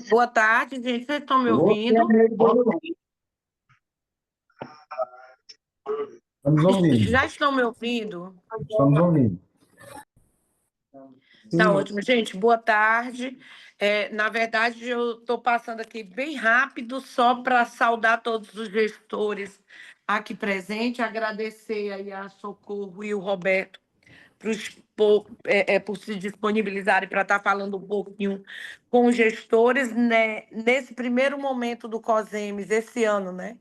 Boa tarde, gente. Vocês estão me Ô, ouvindo? estamos ouvindo, Já estão me ouvindo? estamos ouvindo. Tá Sim, ótimo, gente. Boa tarde. Na verdade, eu estou passando aqui bem rápido, só para saudar todos os gestores aqui presentes, agradecer aí a Socorro e o Roberto por se disponibilizarem para estar falando um pouquinho com os gestores, né, nesse primeiro momento do COSEMES, esse ano, né?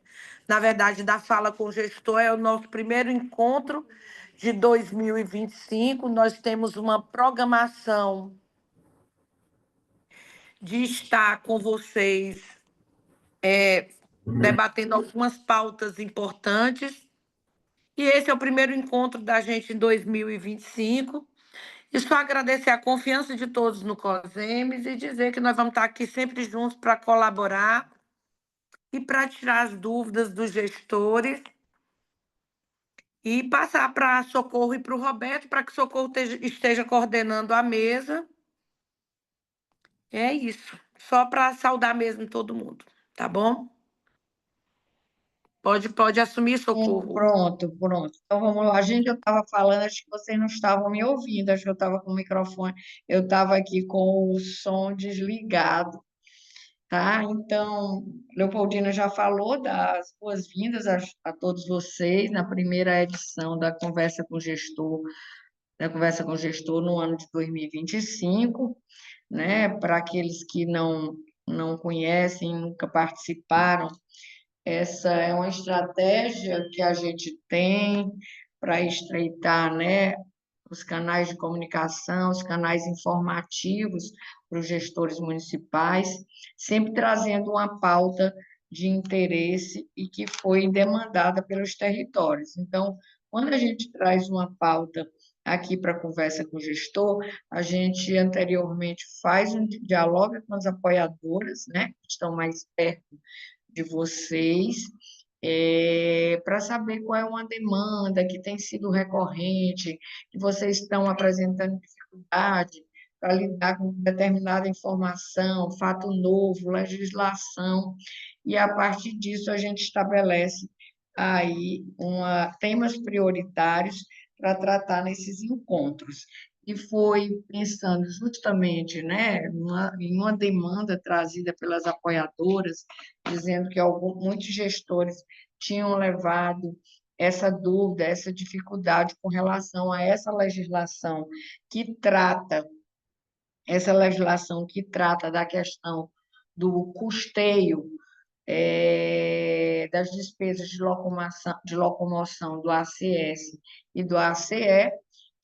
Na verdade, da fala com o gestor é o nosso primeiro encontro de 2025. Nós temos uma programação de estar com vocês debatendo algumas pautas importantes. E esse é o primeiro encontro da gente em 2025. E só agradecer a confiança de todos no COSEMES e dizer que nós vamos estar aqui sempre juntos para colaborar e para tirar as dúvidas dos gestores e passar para Socorro e para o Roberto, para que Socorro esteja coordenando a mesa. É isso. Só para saudar mesmo todo mundo, tá bom? Pode assumir, Socorro. Pronto. Então vamos lá. Gente, eu estava falando, acho que vocês não estavam me ouvindo, acho que eu estava com o microfone, eu estava aqui com o som desligado, tá? Então, Leopoldina já falou das boas-vindas a todos vocês na primeira edição da Conversa com o Gestor no ano de 2025, né? Para aqueles que não conhecem, nunca participaram, essa é uma estratégia que a gente tem para estreitar, né, os canais de comunicação, os canais informativos para os gestores municipais, sempre trazendo uma pauta de interesse e que foi demandada pelos territórios. Então, quando a gente traz uma pauta aqui para conversa com o gestor, a gente anteriormente faz um diálogo com as apoiadoras, né, que estão mais perto de vocês, para saber qual é uma demanda que tem sido recorrente, que vocês estão apresentando dificuldade para lidar com determinada informação, fato novo, legislação, e a partir disso a gente estabelece aí temas prioritários para tratar nesses encontros. E foi pensando justamente, né, em uma demanda trazida pelas apoiadoras, dizendo que muitos gestores tinham levado essa dúvida, essa dificuldade com relação a que trata essa legislação que trata da questão do custeio das despesas de locomoção do ACS e do ACE,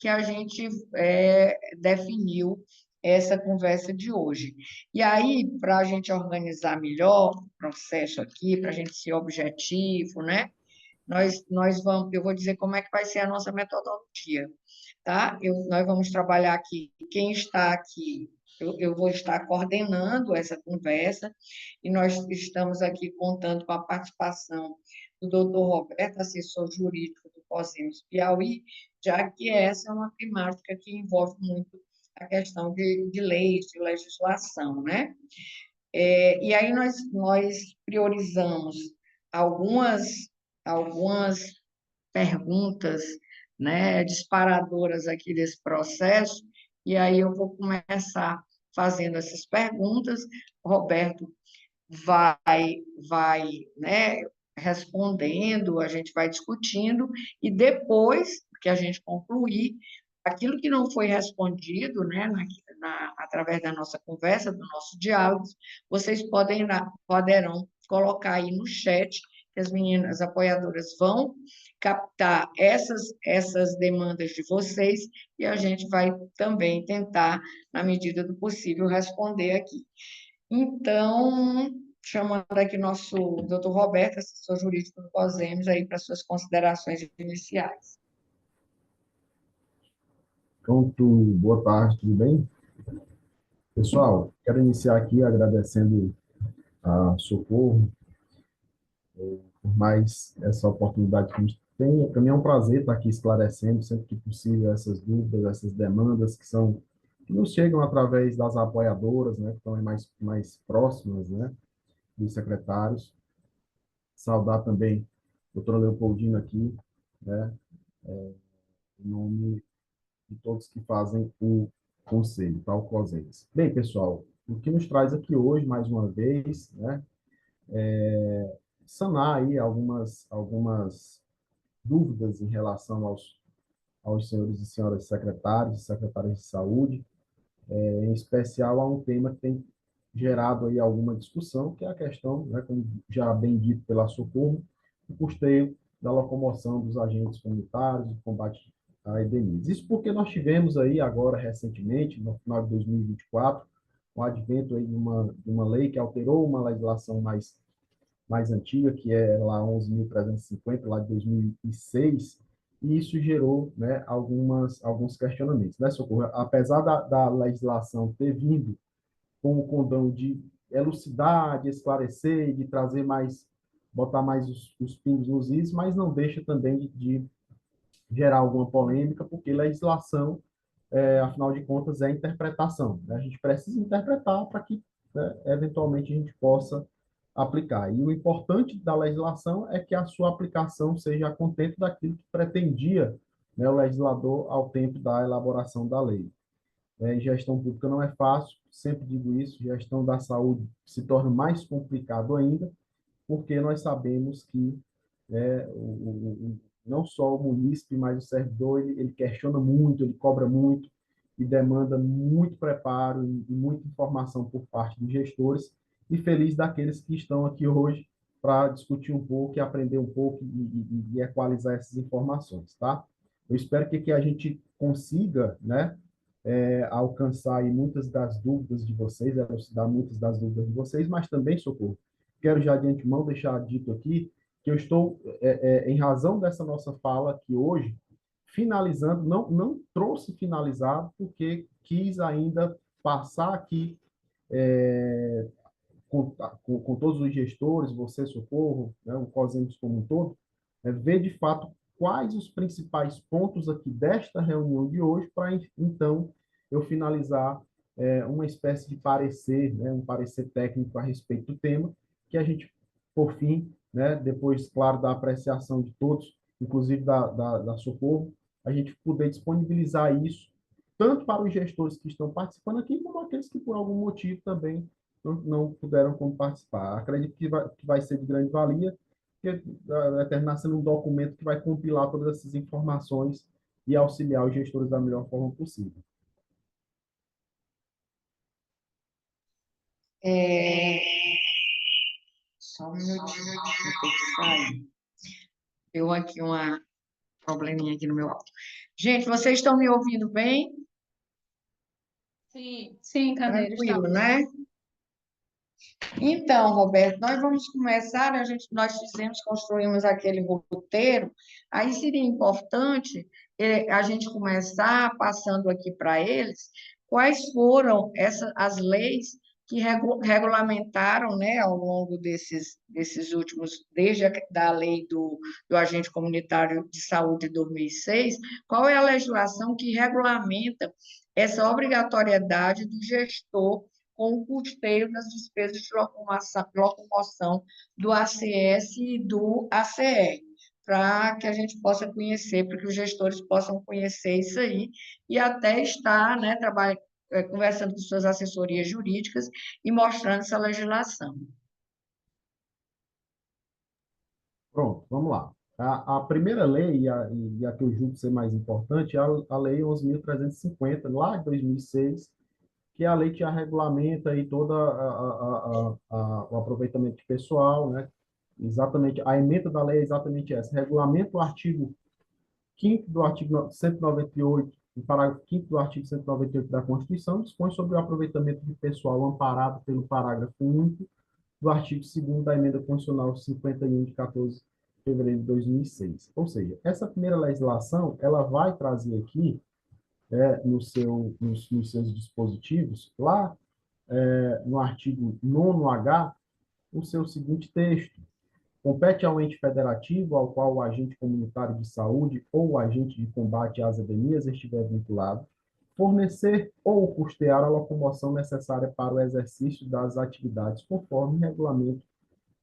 que a gente definiu essa conversa de hoje. E aí, para a gente organizar melhor o processo aqui, para a gente ser objetivo, né? Eu vou dizer como é que vai ser a nossa metodologia, tá? Nós vamos trabalhar aqui, quem está aqui, eu vou estar coordenando essa conversa, e nós estamos aqui contando com a participação do doutor Roberto, assessor jurídico do COSEMES Piauí, já que essa é uma temática que envolve muito a questão de leis, de legislação, né? E aí nós priorizamos algumas perguntas, né, disparadoras aqui desse processo, e aí eu vou começar fazendo essas perguntas, o Roberto vai, né, respondendo, a gente vai discutindo, e depois que a gente concluir, aquilo que não foi respondido, né, através da nossa conversa, do nosso diálogo, vocês poderão colocar aí no chat, que as meninas apoiadoras vão captar essas demandas de vocês, e a gente vai também tentar, na medida do possível, responder aqui. Então, chamando aqui nosso doutor Roberto, assessor jurídico do COSEMES, aí para suas considerações iniciais. pronto, boa tarde, tudo bem? Pessoal, quero iniciar aqui agradecendo a Socorro por mais essa oportunidade que a gente tem. Para mim é um prazer estar aqui esclarecendo sempre que possível essas dúvidas, essas demandas que são que nos chegam através das apoiadoras, né, que estão aí mais próximas, né, dos secretários. Saudar também a doutora Leopoldina aqui, né, em nome de todos que fazem o conselho, tá? O COSENS. Bem, pessoal, o que nos traz aqui hoje, mais uma vez, né, sanar aí algumas dúvidas em relação aos senhores e senhoras secretários e secretárias de saúde, em especial a um tema que tem gerado aí alguma discussão, que é a questão, né, como já bem dito pela Socorro, o custeio da locomoção dos agentes comunitários, do combate à epidemias. Isso porque nós tivemos aí agora, recentemente, no final de 2024, o advento aí de uma lei que alterou uma legislação mais antiga, que é lá 11.350, lá de 2006, e isso gerou, né, alguns questionamentos, né, Socorro? Apesar da legislação ter vindo com o condão de elucidar, de esclarecer, de trazer mais, botar mais os pingos nos is, mas não deixa também de gerar alguma polêmica, porque legislação, afinal de contas, é interpretação, né? A gente precisa interpretar para que, né, eventualmente, a gente possa aplicar. E o importante da legislação é que a sua aplicação seja a contento daquilo que pretendia, né, o legislador ao tempo da elaboração da lei. Gestão pública não é fácil, sempre digo isso, gestão da saúde se torna mais complicado ainda, porque nós sabemos que, né, não só o munícipe, mas o servidor, ele questiona muito, ele cobra muito e demanda muito preparo e muita informação por parte dos gestores, e feliz daqueles que estão aqui hoje para discutir um pouco e aprender um pouco e equalizar essas informações, tá? Eu espero que a gente consiga, né, alcançar aí muitas das dúvidas de vocês, elucidar muitas das dúvidas de vocês, mas também, Socorro, quero já de antemão deixar dito aqui que eu estou, em razão dessa nossa fala aqui hoje, finalizando, não trouxe finalizado, porque quis ainda passar aqui com todos os gestores, você, Socorro, né, o COSENS como um todo, ver de fato quais os principais pontos aqui desta reunião de hoje, para então eu finalizar uma espécie de parecer, né, um parecer técnico a respeito do tema, que a gente, por fim, né, depois, claro, da apreciação de todos, inclusive da Socorro, a gente poder disponibilizar isso tanto para os gestores que estão participando aqui, como aqueles que, por algum motivo, também não puderam como participar. Acredito que vai ser de grande valia, porque vai terminar sendo um documento que vai compilar todas essas informações e auxiliar os gestores da melhor forma possível. É, só um minutinho, vou ter que sair. Deu aqui uma probleminha aqui no meu áudio. Gente, vocês estão me ouvindo bem? Sim, Cadeira, Tranquilo, estamos. né? Então, Roberto, nós vamos começar, nós construímos aquele roteiro, aí seria importante a gente começar passando aqui para eles quais foram as leis que regulamentaram, né, ao longo desses últimos, desde da lei do agente comunitário de saúde de 2006, qual é a legislação que regulamenta essa obrigatoriedade do gestor com o custeio das despesas de locomoção do ACS e do ACR, para que a gente possa conhecer, para que os gestores possam conhecer isso aí e até estar, né, conversando com suas assessorias jurídicas e mostrando essa legislação. Pronto, vamos lá. A primeira lei, e a que eu julgo ser mais importante, é a Lei 11.350, lá de 2006, que é a lei que já regulamenta aí todo o aproveitamento de pessoal, né? Exatamente, a ementa da lei é exatamente essa, regulamenta o artigo 5º do artigo 198, o parágrafo 5º do artigo 198 da Constituição, dispõe sobre o aproveitamento de pessoal amparado pelo parágrafo único do artigo 2º da emenda constitucional 51 de 14 de fevereiro de 2006. Ou seja, essa primeira legislação, ela vai trazer aqui, nos seus dispositivos, lá no artigo 9H, o seu seguinte texto: compete ao ente federativo ao qual o agente comunitário de saúde ou o agente de combate às epidemias estiver vinculado fornecer ou custear a locomoção necessária para o exercício das atividades conforme regulamento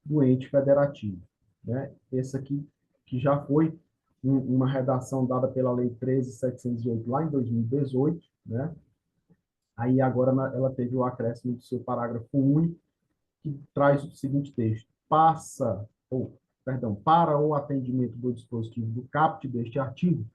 do ente federativo, né? Esse aqui, que já foi uma redação dada pela Lei 13.708 lá em 2018, né? Aí agora ela teve o acréscimo do seu parágrafo único, que traz o seguinte texto: para o atendimento do dispositivo do caput deste artigo,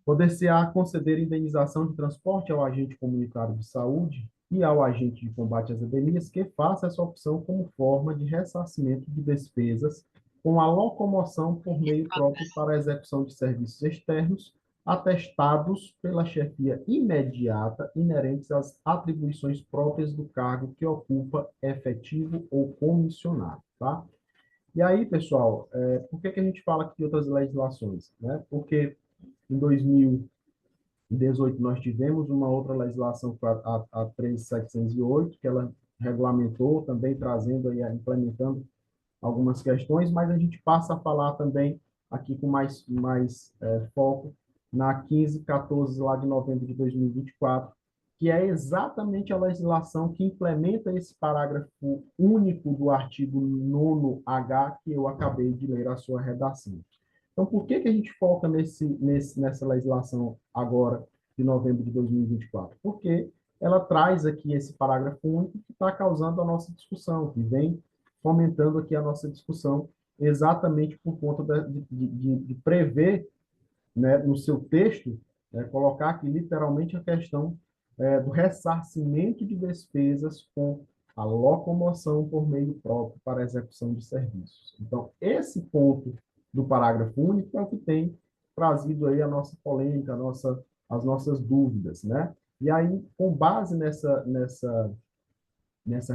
poder-se-á conceder indenização de transporte ao agente comunitário de saúde e ao agente de combate às epidemias que faça essa opção como forma de ressarcimento de despesas com a locomoção por meio próprio para a execução de serviços externos atestados pela chefia imediata inerentes às atribuições próprias do cargo que ocupa efetivo ou comissionado, tá? E aí, pessoal, por que a gente fala aqui de outras legislações, né? Porque em 2018, nós tivemos uma outra legislação, que foi a 13.708, que ela regulamentou, também trazendo aí, implementando algumas questões, mas a gente passa a falar também aqui com mais foco na 1514, lá de novembro de 2024, que é exatamente a legislação que implementa esse parágrafo único do artigo 9H, que eu acabei de ler a sua redação. Então, por que a gente foca nessa legislação agora, de novembro de 2024? Porque ela traz aqui esse parágrafo único que está causando a nossa discussão, que vem fomentando aqui a nossa discussão, exatamente por conta de prever, né, no seu texto, colocar aqui literalmente a questão do ressarcimento de despesas com a locomoção por meio próprio para a execução de serviços. Então, esse ponto do parágrafo único é o que tem trazido aí a nossa polêmica, as nossas dúvidas, né? E aí, com base nessa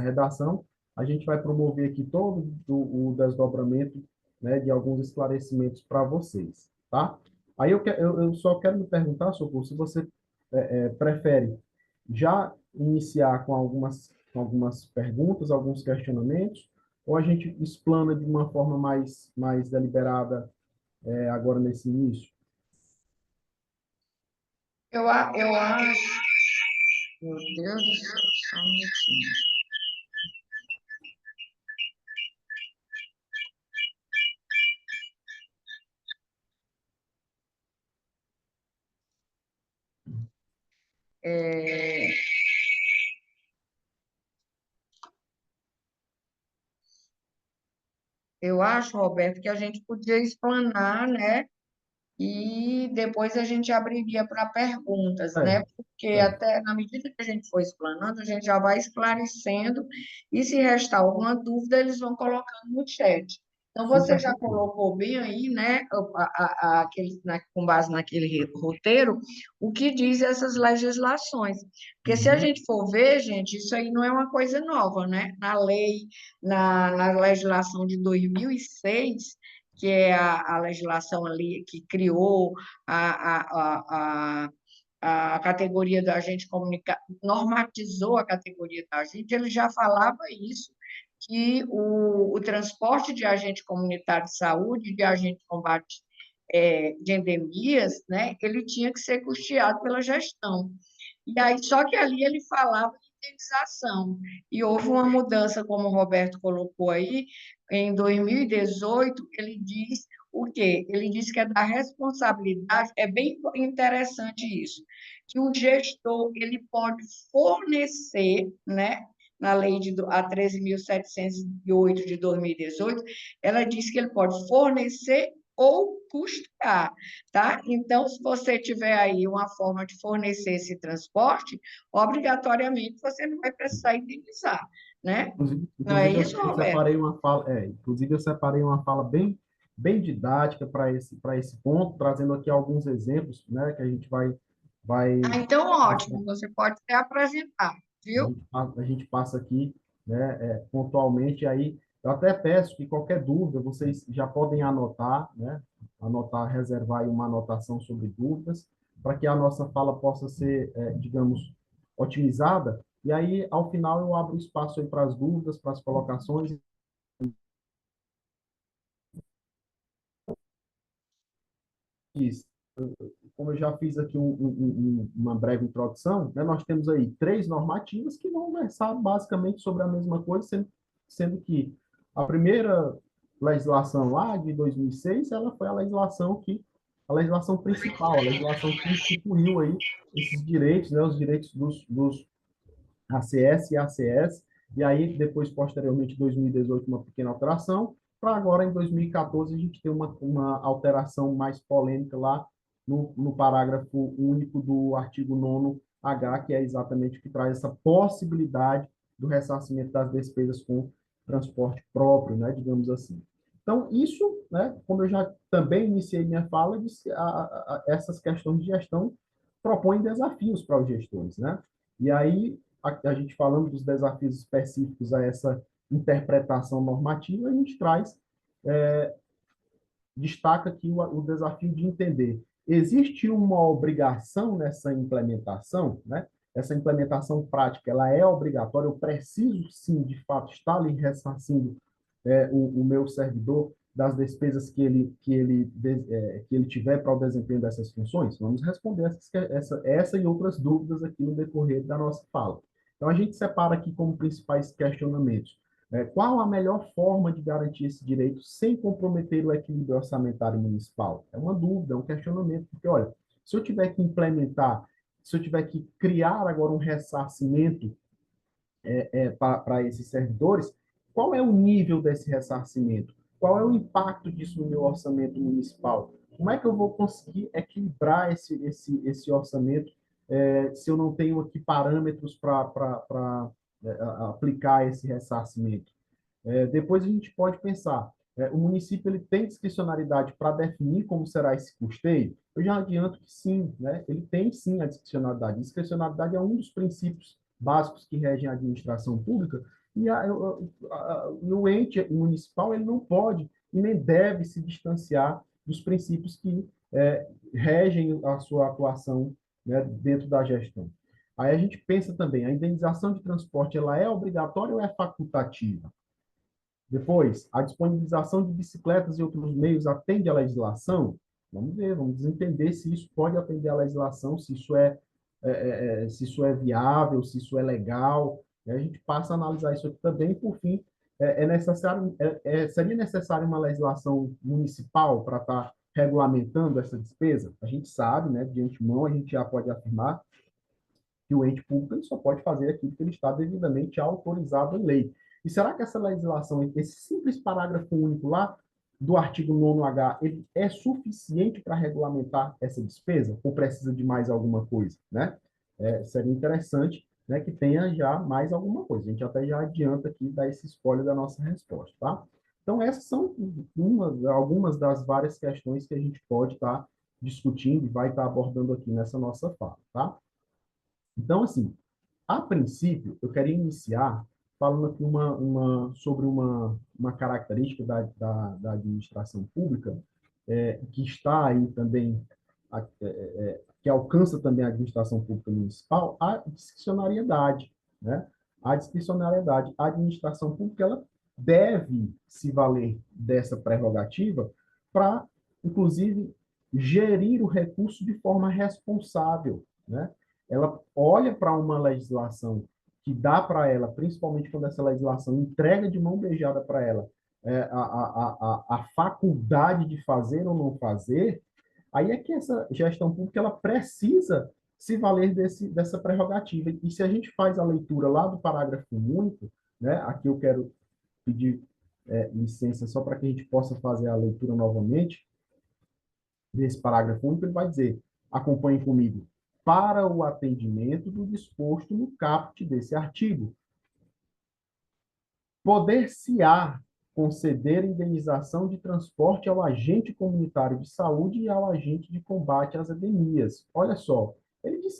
redação, a gente vai promover aqui todo o desdobramento, né, de alguns esclarecimentos para vocês, tá? Aí eu só quero me perguntar, Socorro, se você prefere já iniciar com algumas perguntas, alguns questionamentos, ou a gente explana de uma forma mais deliberada agora nesse início? Eu acho. Meu Deus do céu, só um minutinho. É, eu acho, Roberto, que a gente podia explanar, né? E depois a gente abriria para perguntas, É, né? Porque é, até na medida que a gente for explanando, a gente já vai esclarecendo, e se restar alguma dúvida, eles vão colocando no chat. Então, você super já tranquilo. colocou bem aí, né, com base naquele roteiro, o que diz essas legislações. Porque se a Uhum. gente for ver, gente, isso aí não é uma coisa nova, né? Na legislação de 2006, que é a legislação ali que criou a, a, a categoria da agente comunitário, normatizou a categoria da agente, ele já falava isso, que o transporte de agente comunitário de saúde, de agente de combate de endemias, né, ele tinha que ser custeado pela gestão. E aí, só que ali ele falava de indenização. E houve uma mudança, como o Roberto colocou aí, em 2018, ele diz o quê? Ele diz que é da responsabilidade, é bem interessante isso, que o gestor ele pode fornecer, né? Na lei a 13.708 de 2018, ela diz que ele pode fornecer ou custear, tá? Então, se você tiver aí uma forma de fornecer esse transporte, obrigatoriamente você não vai precisar indenizar, né? Inclusive, Não é inclusive isso, eu Roberto? separei uma fala, inclusive eu separei uma fala bem didática para esse ponto, trazendo aqui alguns exemplos, né, que vai Ah, então, passar, ótimo, você pode até apresentar, viu? a gente passa aqui, né, pontualmente. Aí eu até peço que qualquer dúvida vocês já podem anotar, né, reservar aí uma anotação sobre dúvidas, para que a nossa fala possa ser, digamos, otimizada. E aí, ao final, eu abro espaço aí para as dúvidas, para as colocações. Isso. como eu já fiz aqui uma breve introdução, né, nós temos aí 3 normativas que vão versar basicamente sobre a mesma coisa, sendo que a primeira legislação lá de 2006, ela foi a legislação principal, a legislação que instituiu aí esses direitos, né, os direitos dos ACS e ACS, e aí depois, posteriormente, em 2018, uma pequena alteração, para agora, em 2014, a gente ter uma alteração mais polêmica lá no parágrafo único do artigo 9º H, que é exatamente o que traz essa possibilidade do ressarcimento das despesas com transporte próprio, né, digamos assim. Então, isso, né, como eu já também iniciei minha fala, essas questões de gestão propõem desafios para os gestores, né? E aí, a gente falando dos desafios específicos a essa interpretação normativa, a gente destaca aqui o desafio de entender, existe uma obrigação nessa implementação, né? Essa implementação prática, ela é obrigatória, eu preciso, sim, de fato, estar ali ressarcindo o meu servidor das despesas que ele tiver para o desempenho dessas funções? Vamos responder essa e outras dúvidas aqui no decorrer da nossa fala. Então, a gente separa aqui como principais questionamentos. Qual a melhor forma de garantir esse direito sem comprometer o equilíbrio orçamentário municipal? É uma dúvida, é um questionamento, porque, olha, se eu tiver que implementar, se eu tiver que criar agora um ressarcimento para esses servidores, qual é o nível desse ressarcimento? Qual é o impacto disso no meu orçamento municipal? Como é que eu vou conseguir equilibrar esse orçamento se eu não tenho aqui parâmetros para aplicar esse ressarcimento? Depois a gente pode pensar, o município ele tem discricionariedade para definir como será esse custeio? Eu já adianto que sim, né? Ele tem sim a discricionariedade. A discricionariedade é um dos princípios básicos que regem a administração pública, e o ente municipal ele não pode e nem deve se distanciar dos princípios que regem a sua atuação, né, dentro da gestão. Aí a gente pensa também, a indenização de transporte ela é obrigatória ou é facultativa? Depois, a disponibilização de bicicletas e outros meios atende à legislação? Vamos ver, vamos entender se isso pode atender à legislação, se isso é viável, se isso é legal. A gente passa a analisar isso aqui também. Por fim, seria necessário uma legislação municipal para estar regulamentando essa despesa? A gente sabe, né, de antemão, a gente já pode afirmar que o ente público ele só pode fazer aquilo que ele está devidamente autorizado em lei. E será que essa legislação, esse simples parágrafo único lá do artigo 9º H, ele é suficiente para regulamentar essa despesa? Ou precisa de mais alguma coisa, né? Seria interessante, né, que tenha já mais alguma coisa. A gente até já adianta aqui dar esse spoiler da nossa resposta, tá? Então, essas são algumas das várias questões que a gente pode estar discutindo e vai estar abordando aqui nessa nossa fala, tá? Então, assim, a princípio, eu queria iniciar falando aqui sobre uma característica da administração pública, que está aí também, que alcança também a administração pública municipal, a discricionariedade, né? A discricionariedade. A administração pública, ela deve se valer dessa prerrogativa para, inclusive, gerir o recurso de forma responsável, né? Ela olha para uma legislação que dá para ela, principalmente quando essa legislação entrega de mão beijada para ela a faculdade de fazer ou não fazer, aí é que essa gestão pública ela precisa se valer dessa prerrogativa. E se a gente faz a leitura lá do parágrafo único, né, aqui eu quero pedir licença só para que a gente possa fazer a leitura novamente desse parágrafo único, ele vai dizer, acompanhe comigo, para o atendimento do disposto no caput desse artigo. Poder-se-á conceder indenização de transporte ao agente comunitário de saúde e ao agente de combate às epidemias. Olha só, ele diz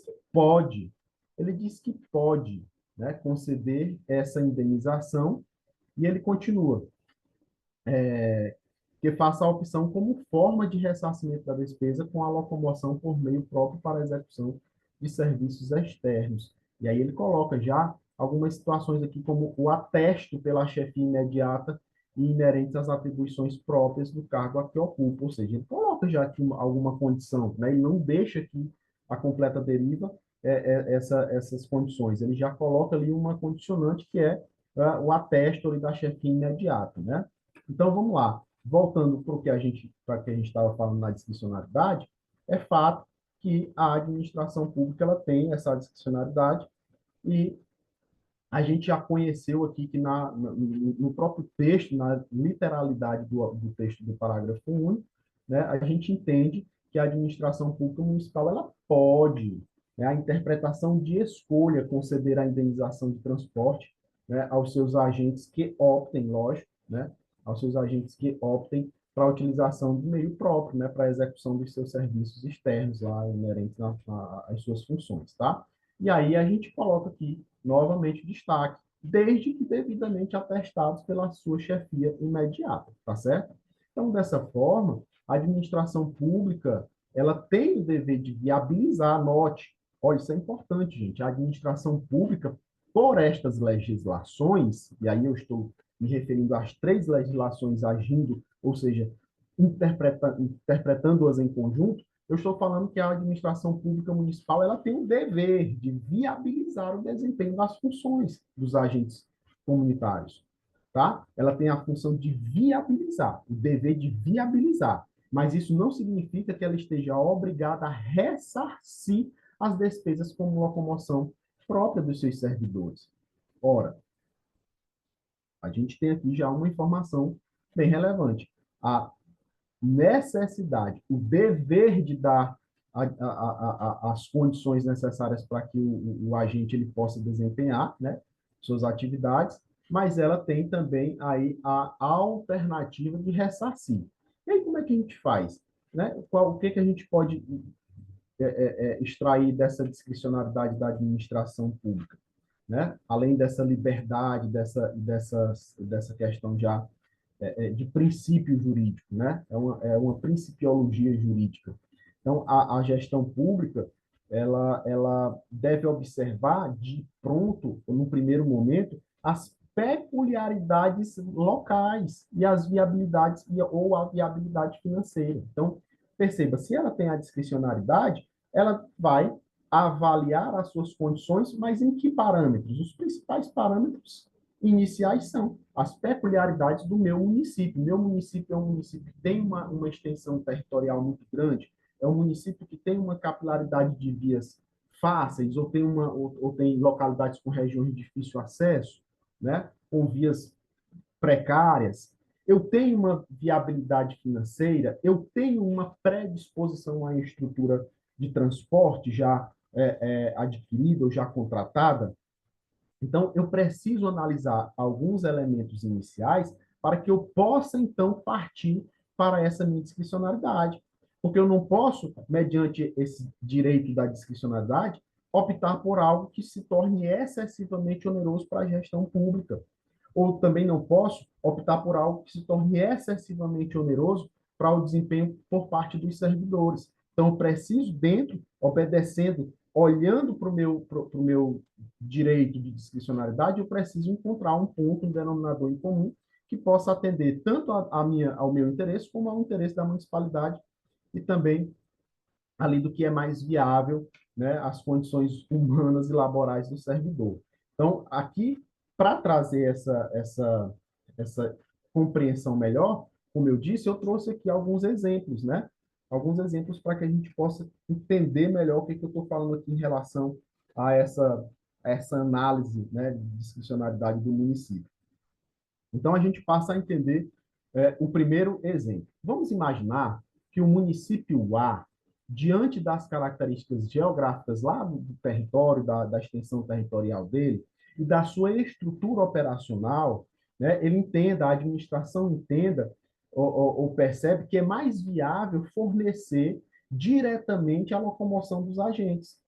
que pode, né, conceder essa indenização, e ele continua, que faça a opção como forma de ressarcimento da despesa com a locomoção por meio próprio para a execução de serviços externos. E aí ele coloca já algumas situações aqui, como o atesto pela chefia imediata e inerentes às atribuições próprias do cargo a que ocupa, ou seja, ele coloca já aqui alguma condição, né? Ele não deixa aqui a completa deriva essas condições, ele já coloca ali uma condicionante que é o atestado da chefia imediata, né? Então, vamos lá. Voltando para o que a gente estava falando na discricionariedade, é fato que a administração pública ela tem essa discricionariedade e a gente já conheceu aqui que no próprio texto, na literalidade do texto do parágrafo único, né, a gente entende que a administração pública municipal ela pode, né, a interpretação de escolha, conceder a indenização de transporte, né, aos seus agentes que optem, lógico, né, aos seus agentes que optem para a utilização do meio próprio, né, para a execução dos seus serviços externos lá, inerentes às suas funções, tá? E aí a gente coloca aqui novamente destaque, desde que devidamente atestados pela sua chefia imediata, tá certo? Então, dessa forma, a administração pública, ela tem o dever de viabilizar, anote, olha, isso é importante, gente, a administração pública, por estas legislações, e aí eu estou me referindo às 3 legislações agindo, ou seja, interpretando-as em conjunto, eu estou falando que a administração pública municipal ela tem o dever de viabilizar o desempenho das funções dos agentes comunitários, tá? Ela tem a função de viabilizar, o dever de viabilizar, mas isso não significa que ela esteja obrigada a ressarcir as despesas com locomoção própria dos seus servidores. Ora, a gente tem aqui já uma informação bem relevante. A necessidade, o dever de dar as condições necessárias para que o agente ele possa desempenhar, né, suas atividades, mas ela tem também aí a alternativa de ressarcir. E aí como é que a gente faz? Né? O que a gente pode extrair dessa discricionariedade da administração pública? Né? Além dessa liberdade, dessa questão já de princípio jurídico, né? É uma principiologia jurídica. Então, a gestão pública, ela deve observar de pronto, no primeiro momento, as peculiaridades locais e as viabilidades ou a viabilidade financeira. Então, perceba, se ela tem a discricionariedade, ela vai avaliar as suas condições, mas em que parâmetros? Os principais parâmetros iniciais são as peculiaridades do meu município. Meu município é um município que tem uma extensão territorial muito grande, é um município que tem uma capilaridade de vias fáceis, ou tem localidades com regiões de difícil acesso, né, com vias precárias. Eu tenho uma viabilidade financeira, eu tenho uma predisposição à estrutura de transporte já adquirida ou já contratada. Então, eu preciso analisar alguns elementos iniciais para que eu possa, então, partir para essa minha discricionariedade. Porque eu não posso, mediante esse direito da discricionariedade, optar por algo que se torne excessivamente oneroso para a gestão pública. Ou também não posso optar por algo que se torne excessivamente oneroso para o desempenho por parte dos servidores. Então, eu preciso, obedecendo, olhando para o meu direito de discricionariedade, eu preciso encontrar um ponto, um denominador em comum, que possa atender tanto ao meu interesse, como ao interesse da municipalidade e também ali do que é mais viável, né, as condições humanas e laborais do servidor. Então, aqui, para trazer essa compreensão melhor, como eu disse, eu trouxe aqui alguns exemplos, né? Alguns exemplos para que a gente possa entender melhor o que eu estou falando aqui em relação a essa análise, né, de discricionariedade do município. Então, a gente passa a entender o primeiro exemplo. Vamos imaginar que o município A, diante das características geográficas lá do território, da extensão territorial dele, e da sua estrutura operacional, né, ele entenda, a administração entenda ou percebe que é mais viável fornecer diretamente a locomoção dos agentes.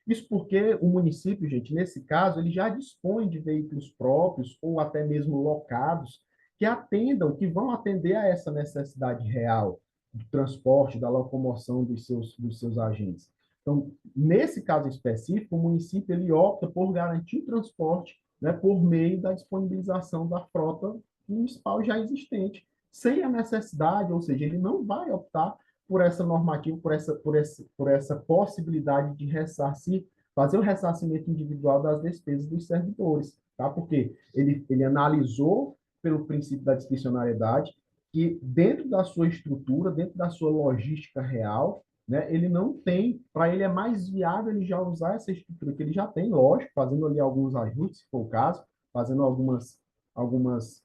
Isso porque o município, gente, nesse caso, ele já dispõe de veículos próprios ou até mesmo locados que atendam, que vão atender a essa necessidade real do transporte, da locomoção dos seus agentes. Então, nesse caso específico, o município ele opta por garantir o transporte, né, por meio da disponibilização da frota municipal já existente, sem a necessidade, ou seja, ele não vai optar por essa normativa, por essa possibilidade de ressarcir, fazer o ressarcimento individual das despesas dos servidores, tá? Porque ele analisou pelo princípio da discricionariedade que dentro da sua estrutura, dentro da sua logística real, né, ele não tem, para ele é mais viável ele já usar essa estrutura que ele já tem, lógico, fazendo ali alguns ajustes, se for o caso, fazendo algumas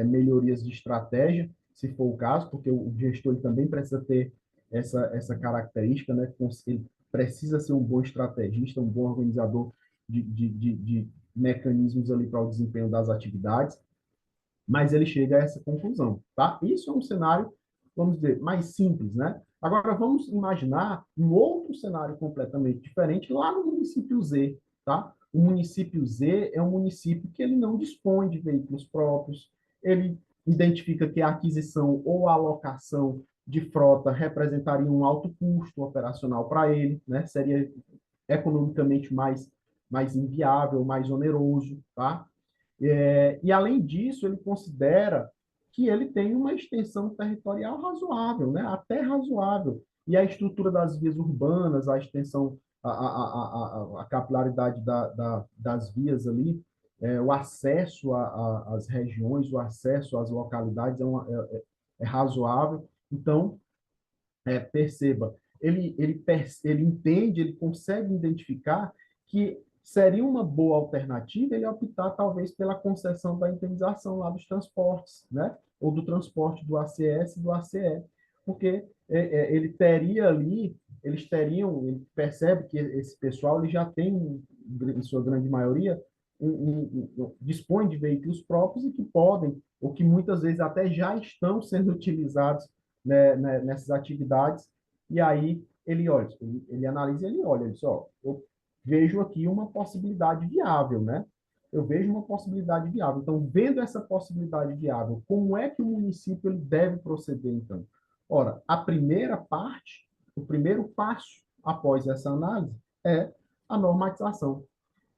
melhorias de estratégia, se for o caso, porque o gestor ele também precisa ter essa característica, né? Ele precisa ser um bom estrategista, um bom organizador de mecanismos ali para o desempenho das atividades, mas ele chega a essa conclusão, tá? Isso é um cenário, vamos dizer, mais simples, né? Agora, vamos imaginar um outro cenário completamente diferente lá no município Z, tá? O município Z é um município que ele não dispõe de veículos próprios, ele identifica que a aquisição ou a alocação de frota representaria um alto custo operacional para ele, né? Seria economicamente mais inviável, mais oneroso, tá? E, além disso, ele considera que ele tem uma extensão territorial razoável, né? Até razoável. E a estrutura das vias urbanas, a extensão, a capilaridade das vias ali, o acesso às regiões, o acesso às localidades é razoável. Então, perceba, ele entende, ele consegue identificar que seria uma boa alternativa ele optar, talvez, pela concessão da indenização lá dos transportes, né? Ou do transporte do ACS e do ACE, porque ele teria ali, ele percebe que esse pessoal ele já tem, em sua grande maioria, dispõe de veículos próprios e que podem, ou que muitas vezes até já estão sendo utilizados, né, nessas atividades, e aí ele olha, ele analisa e ele olha, ele diz, ó, eu vejo aqui uma possibilidade viável, né? Eu vejo uma possibilidade viável. Então, vendo essa possibilidade viável, como é que o município ele deve proceder, então? Ora, a primeira parte, o primeiro passo após essa análise é a normatização.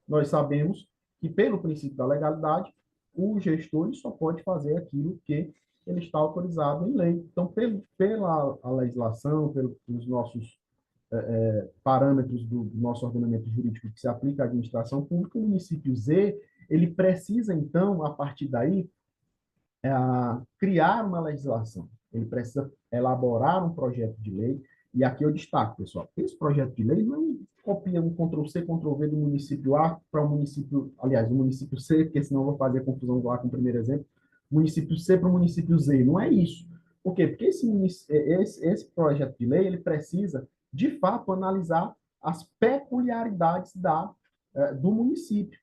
Nós sabemos que, pelo princípio da legalidade, o gestor só pode fazer aquilo que ele está autorizado em lei. Então, pela a legislação, pelos nossos parâmetros do nosso ordenamento jurídico que se aplica à administração pública, o município Z, ele precisa, então, a partir daí, criar uma legislação. Ele precisa elaborar um projeto de lei, e aqui eu destaco, pessoal, esse projeto de lei não copia um Ctrl+C, Ctrl+V do município A para o município, aliás, do município C, porque senão eu vou fazer confusão lá com o primeiro exemplo, município C para o município Z, não é isso. Por quê? Porque esse projeto de lei, ele precisa, de fato, analisar as peculiaridades do município.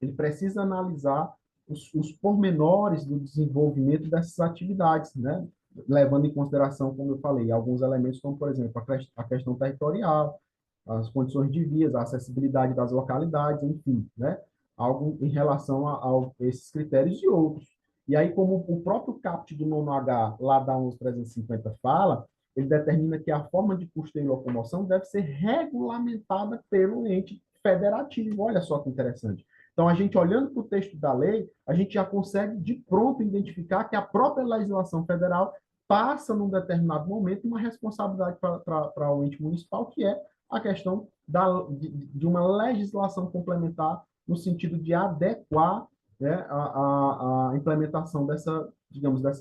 Ele precisa analisar os pormenores do desenvolvimento dessas atividades, né? Levando em consideração, como eu falei, alguns elementos como, por exemplo, a questão territorial, as condições de vias, a acessibilidade das localidades, enfim, né? Algo em relação a esses critérios e outros. E aí, como o próprio CAPT do nono H, lá da 11.350, fala, ele determina que a forma de custeio e locomoção deve ser regulamentada pelo ente federativo. Olha só que interessante. Então, a gente olhando para o texto da lei, a gente já consegue de pronto identificar que a própria legislação federal passa, num determinado momento, uma responsabilidade para o ente municipal, que é a questão de uma legislação complementar no sentido de adequar, né, a implementação dessa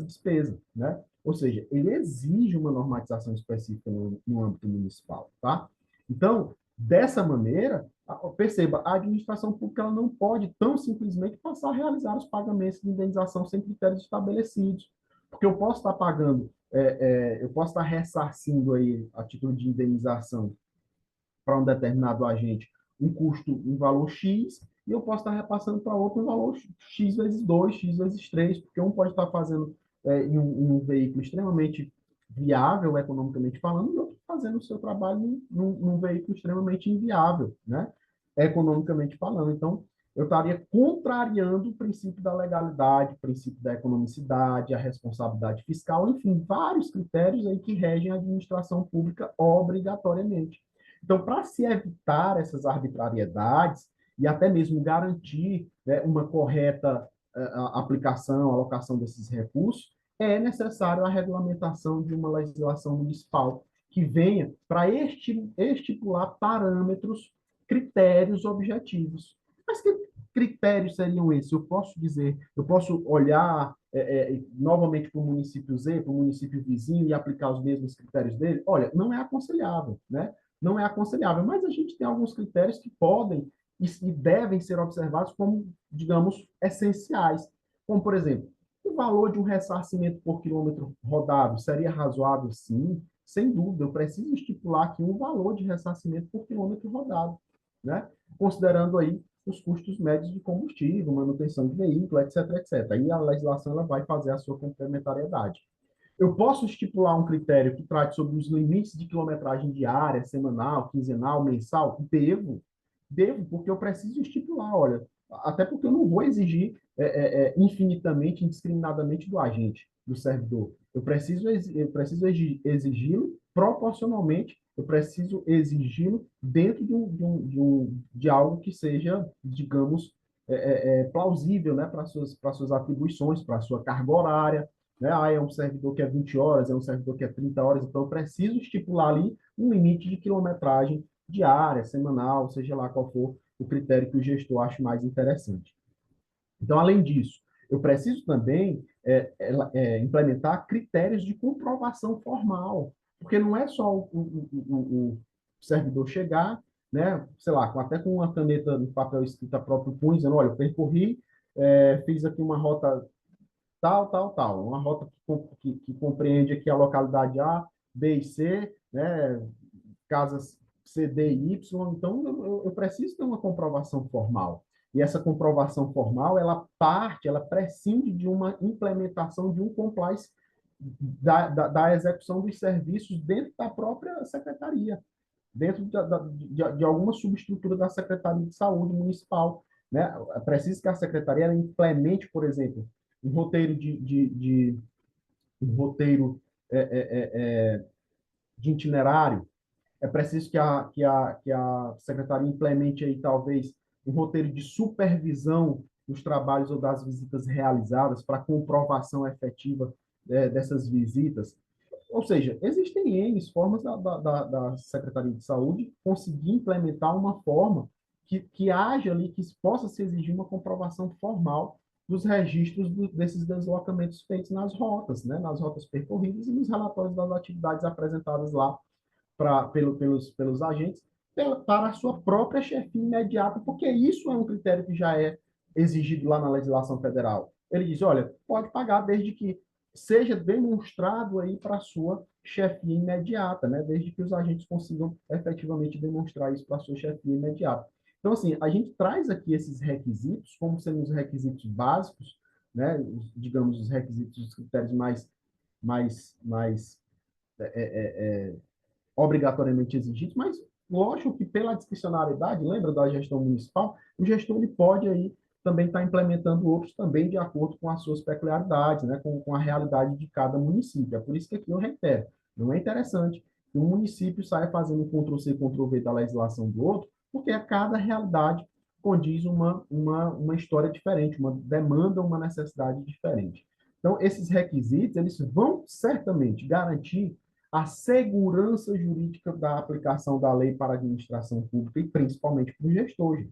despesa, né? Ou seja, ele exige uma normatização específica no âmbito municipal, tá? Então, dessa maneira, perceba, a administração pública ela não pode tão simplesmente passar a realizar os pagamentos de indenização sem critérios estabelecidos, porque eu posso estar pagando, eu posso estar ressarcindo aí a título de indenização para um determinado agente um custo, um valor X, e eu posso estar repassando para outro um valor X vezes 2, X vezes 3, porque um pode estar fazendo em um veículo extremamente viável, economicamente falando, e outro fazendo o seu trabalho num veículo extremamente inviável, né? Economicamente falando. Então, eu estaria contrariando o princípio da legalidade, o princípio da economicidade, a responsabilidade fiscal, enfim, vários critérios aí que regem a administração pública obrigatoriamente. Então, para se evitar essas arbitrariedades e até mesmo garantir, né, uma correta a aplicação, a alocação desses recursos, é necessário a regulamentação de uma legislação municipal que venha para estipular parâmetros, critérios objetivos. Mas que critérios seriam esses? Eu posso dizer, eu posso olhar novamente para o município Z, para o município vizinho e aplicar os mesmos critérios dele? Olha, não é aconselhável, né? Não é aconselhável, mas a gente tem alguns critérios que podem e devem ser observados como, digamos, essenciais. Como, por exemplo, o valor de um ressarcimento por quilômetro rodado seria razoável? Sim, sem dúvida. Eu preciso estipular aqui um valor de ressarcimento por quilômetro rodado, né? Considerando aí os custos médios de combustível, manutenção de veículo, etc, etc. Aí a legislação ela vai fazer a sua complementariedade. Eu posso estipular um critério que trate sobre os limites de quilometragem diária, semanal, quinzenal, mensal? Devo, porque eu preciso estipular, olha, até porque eu não vou exigir infinitamente, indiscriminadamente do agente, do servidor. Eu preciso exigi-lo proporcionalmente, eu preciso exigi-lo dentro de algo que seja, digamos, plausível, né, para suas atribuições, para a sua carga horária, né? Ah, é um servidor que é 20 horas, é um servidor que é 30 horas, então eu preciso estipular ali um limite de quilometragem diária, semanal, seja lá qual for o critério que o gestor ache mais interessante. Então, além disso, eu preciso também implementar critérios de comprovação formal, porque não é só o servidor chegar, né, sei lá, até com uma caneta no papel escrita próprio punho, dizendo, olha, eu percorri, fiz aqui uma rota tal, tal, tal. Uma rota que compreende aqui a localidade A, B e C, né? Casas C, D e Y. Então, eu preciso ter uma comprovação formal. E essa comprovação formal, ela prescinde de uma implementação de um compliance da execução dos serviços dentro da própria secretaria, dentro de alguma subestrutura da Secretaria de Saúde Municipal. Né? É preciso que a secretaria implemente, por exemplo, um roteiro um roteiro é, é, é, de itinerário. É preciso que a secretaria implemente aí talvez um roteiro de supervisão dos trabalhos ou das visitas realizadas para comprovação efetiva dessas visitas. Ou seja, existem N formas da Secretaria de Saúde conseguir implementar uma forma que haja ali, que possa se exigir uma comprovação formal dos registros desses deslocamentos feitos nas rotas, né, nas rotas percorridas e nos relatórios das atividades apresentadas lá pelos agentes para a sua própria chefia imediata, porque isso é um critério que já é exigido lá na legislação federal. Ele diz, olha, pode pagar desde que seja demonstrado aí para a sua chefia imediata, né? Desde que os agentes consigam efetivamente demonstrar isso para a sua chefia imediata. Então, assim, a gente traz aqui esses requisitos como sendo os requisitos básicos, né? Digamos, os requisitos, os critérios mais obrigatoriamente exigidos, mas lógico que pela discricionariedade, lembra da gestão municipal, o gestor ele pode aí também estar implementando outros também de acordo com as suas peculiaridades, né, com a realidade de cada município. É por isso que aqui eu reitero, não é interessante que um município saia fazendo um Ctrl+C, Ctrl+V da legislação do outro, porque a cada realidade condiz uma história diferente, uma demanda, uma necessidade diferente. Então, esses requisitos, eles vão certamente garantir a segurança jurídica da aplicação da lei para a administração pública e principalmente para o gestor, gente.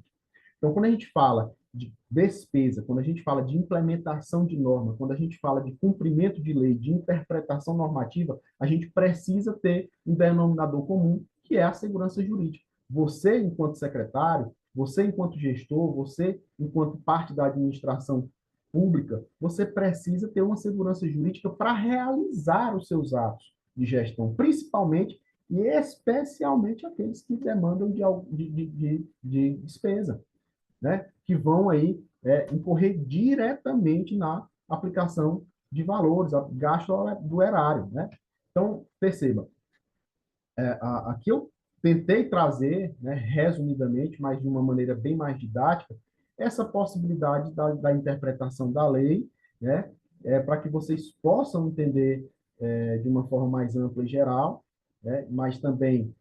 Então, quando a gente fala de despesa, quando a gente fala de implementação de norma, quando a gente fala de cumprimento de lei, de interpretação normativa, a gente precisa ter um denominador comum, que é a segurança jurídica. Você, enquanto secretário, você, enquanto gestor, você, enquanto parte da administração pública, você precisa ter uma segurança jurídica para realizar os seus atos de gestão, principalmente e especialmente aqueles que demandam de despesa, né? Que vão aí incorrer diretamente na aplicação de valores, gasto do erário, né? Então, perceba, aqui eu tentei trazer, né, resumidamente, mas de uma maneira bem mais didática, essa possibilidade da interpretação da lei, né, para que vocês possam entender de uma forma mais ampla e geral, né, mas também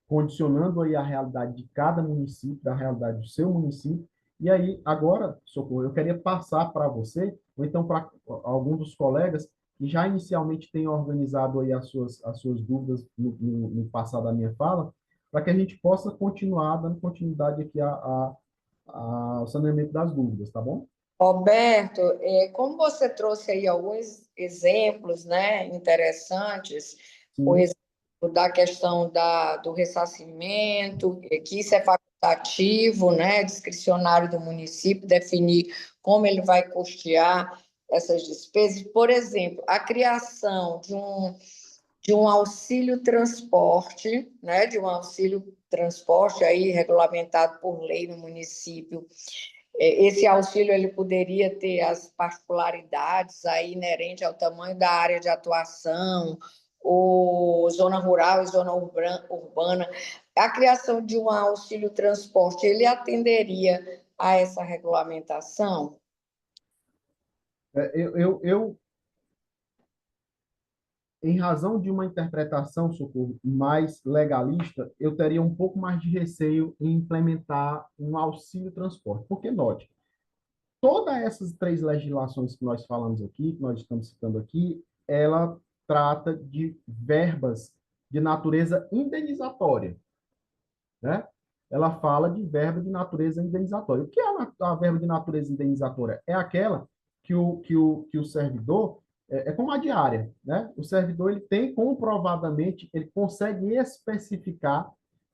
condicionando aí a realidade de cada município, da realidade do seu município, E aí, agora, Socorro, eu queria passar para você, ou então para algum dos colegas que já inicialmente têm organizado aí as suas dúvidas no passar da minha fala, para que a gente possa continuar dando continuidade aqui ao saneamento das dúvidas, tá bom? Roberto, como você trouxe aí alguns exemplos, né, interessantes, o Sim, exemplo da questão do ressarcimento, que isso é facultativo, né, discricionário do município, definir como ele vai custear essas despesas. Por exemplo, a criação de um auxílio transporte, né, de um auxílio transporte aí regulamentado por lei no município. Esse auxílio ele poderia ter as particularidades aí inerentes ao tamanho da área de atuação, ou zona rural e zona urbana. A criação de um auxílio transporte, ele atenderia a essa regulamentação? eu, em razão de uma interpretação, Socorro, mais legalista, eu teria um pouco mais de receio em implementar um auxílio transporte. Porque, note, todas essas três legislações que nós falamos aqui, que nós estamos citando aqui, ela trata de verbas de natureza indenizatória, né? Ela fala de verba de natureza indenizatória. O que é a verba de natureza indenizatória? É aquela que o servidor, é como a diária, né? O servidor ele tem comprovadamente, ele consegue especificar,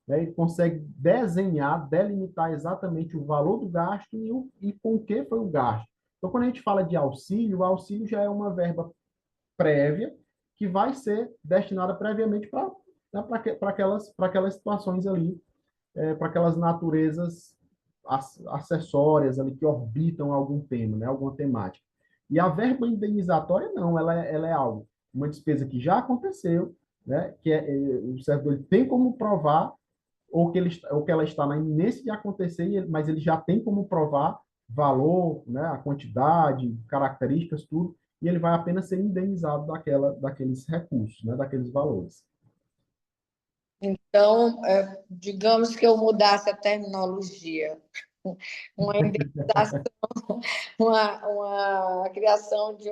né? Ele consegue desenhar, delimitar exatamente o valor do gasto e com o que foi o gasto. Então, quando a gente fala de auxílio, o auxílio já é uma verba prévia que vai ser destinada previamente para, né, para aquelas situações ali, para aquelas naturezas acessórias ali que orbitam algum tema, né, alguma temática. E a verba indenizatória não, ela é algo, uma despesa que já aconteceu, né, o servidor tem como provar ou que ela está na iminência de acontecer, mas ele já tem como provar valor, né, a quantidade, características, tudo, e ele vai apenas ser indenizado daqueles recursos, né, daqueles valores. Então, digamos que eu mudasse a terminologia, uma indenização, uma criação de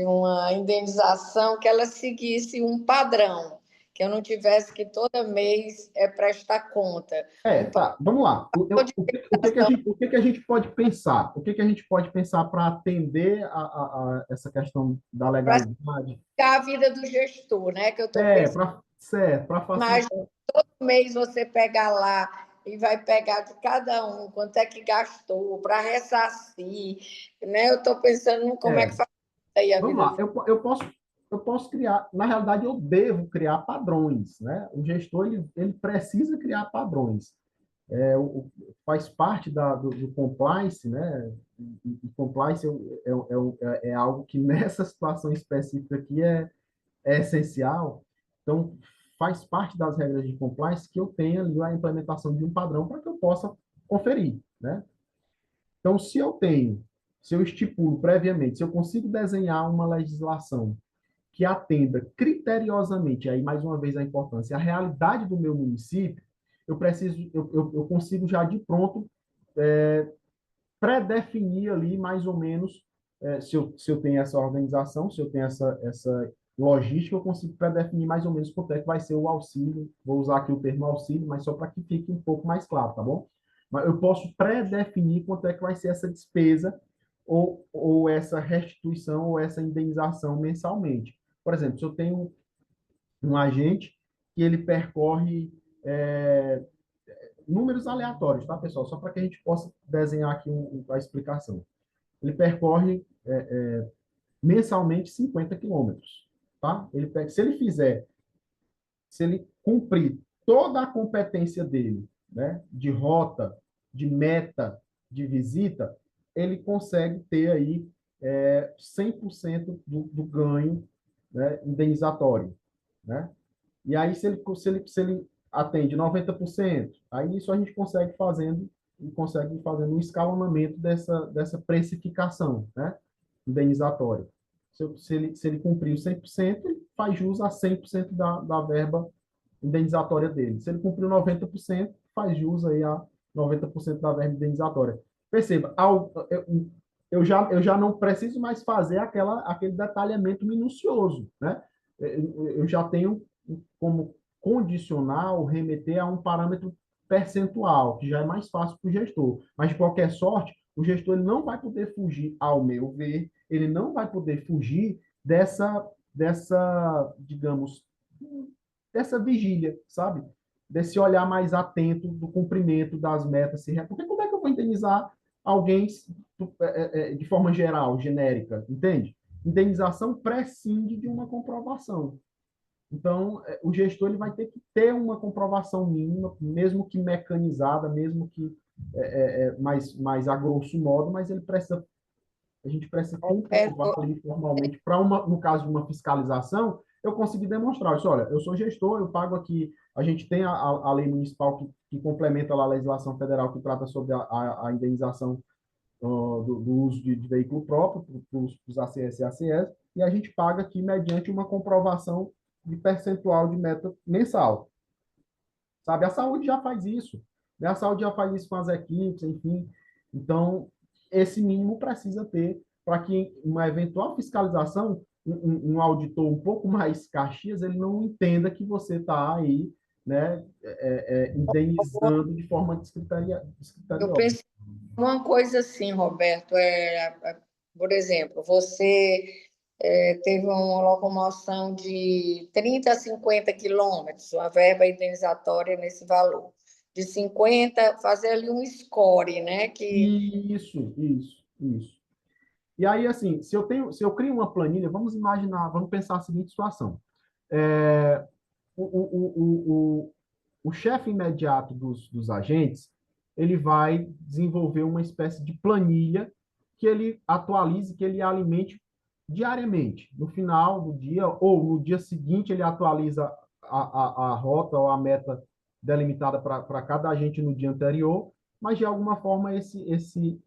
uma indenização que ela seguisse um padrão, que eu não tivesse que toda mês prestar conta. Um Tá, vamos lá. padrão de indenização O que que a gente pode pensar? O que que a gente pode pensar para atender a essa questão da para legalidade? simplificar a vida do gestor, né? Que eu estou É, pensando, para certo, para mas facilitar. todo mês você pegar lá e vai pegar de cada um quanto é que gastou para ressarcir, né? Eu estou pensando como é que É, faz aí a vamos vida lá. do... Eu posso criar, na realidade, eu devo criar padrões, né? O gestor ele precisa criar padrões. Faz parte do compliance, né? E compliance é algo que nessa situação específica aqui é essencial. Então, faz parte das regras de compliance que eu tenha ali a implementação de um padrão para que eu possa conferir, né? Então, se eu estipulo previamente, se eu consigo desenhar uma legislação que atenda criteriosamente, aí mais uma vez a importância, a realidade do meu município, eu consigo já de pronto pré-definir ali mais ou menos, se eu tenho essa organização, se eu tenho essa logística, eu consigo pré-definir mais ou menos quanto é que vai ser o auxílio. Vou usar aqui o termo auxílio, mas só para que fique um pouco mais claro, tá bom? Mas eu posso pré-definir quanto é que vai ser essa despesa ou essa restituição ou essa indenização mensalmente. Por exemplo, se eu tenho um agente que ele percorre números aleatórios, tá, pessoal? Só para que a gente possa desenhar aqui a explicação. Ele percorre mensalmente 50 quilômetros, tá? Se ele cumprir toda a competência dele, né, de rota, de meta, de visita, ele consegue ter aí 100% do ganho, né, indenizatório, né? E aí, se ele atende 90%, aí isso a gente consegue fazendo um escalonamento dessa precificação, né, indenizatória. Se ele cumpriu 100%, ele faz jus a 100% da verba indenizatória dele. Se ele cumpriu 90%, faz jus aí 90% da verba indenizatória. Perceba, eu já não preciso mais fazer aquele detalhamento minucioso, né? Eu já tenho como condicional remeter a um parâmetro percentual, que já é mais fácil para o gestor. Mas, de qualquer sorte, o gestor ele não vai poder fugir, ao meu ver, ele não vai poder fugir digamos, dessa vigília, sabe? Desse olhar mais atento do cumprimento das metas. Porque como é que eu vou indenizar alguém de forma geral, genérica, entende? Indenização prescinde de uma comprovação. Então, o gestor ele vai ter que ter uma comprovação mínima, mesmo que mecanizada, mesmo que mais a grosso modo, mas a gente precisa comprovar ali formalmente, no caso de uma fiscalização, eu conseguir demonstrar isso. Olha, eu sou gestor, eu pago aqui, a gente tem a lei municipal que complementa lá a legislação federal que trata sobre a indenização do uso de veículo próprio para os ACS e ACS, e a gente paga aqui mediante uma comprovação de percentual de meta mensal. Sabe? A saúde já faz isso. Né? A saúde já faz isso com as equipes, enfim. Então, esse mínimo precisa ter para que uma eventual fiscalização, um auditor um pouco mais Caxias, ele não entenda que você está aí, né, indenizando de forma Eu descriteriosa. pensei uma coisa assim, Roberto, por exemplo, você teve uma locomoção de 30 a 50 quilômetros, uma verba indenizatória nesse valor. De 50, fazer ali um score, né? Isso. E aí, assim, se eu crio uma planilha, vamos imaginar, vamos pensar a seguinte situação. É, o, o chefe imediato dos agentes, ele vai desenvolver uma espécie de planilha que ele atualize, que ele alimente diariamente. No final do dia, ou no dia seguinte, ele atualiza a rota ou a meta delimitada para cada agente no dia anterior, mas de alguma forma esse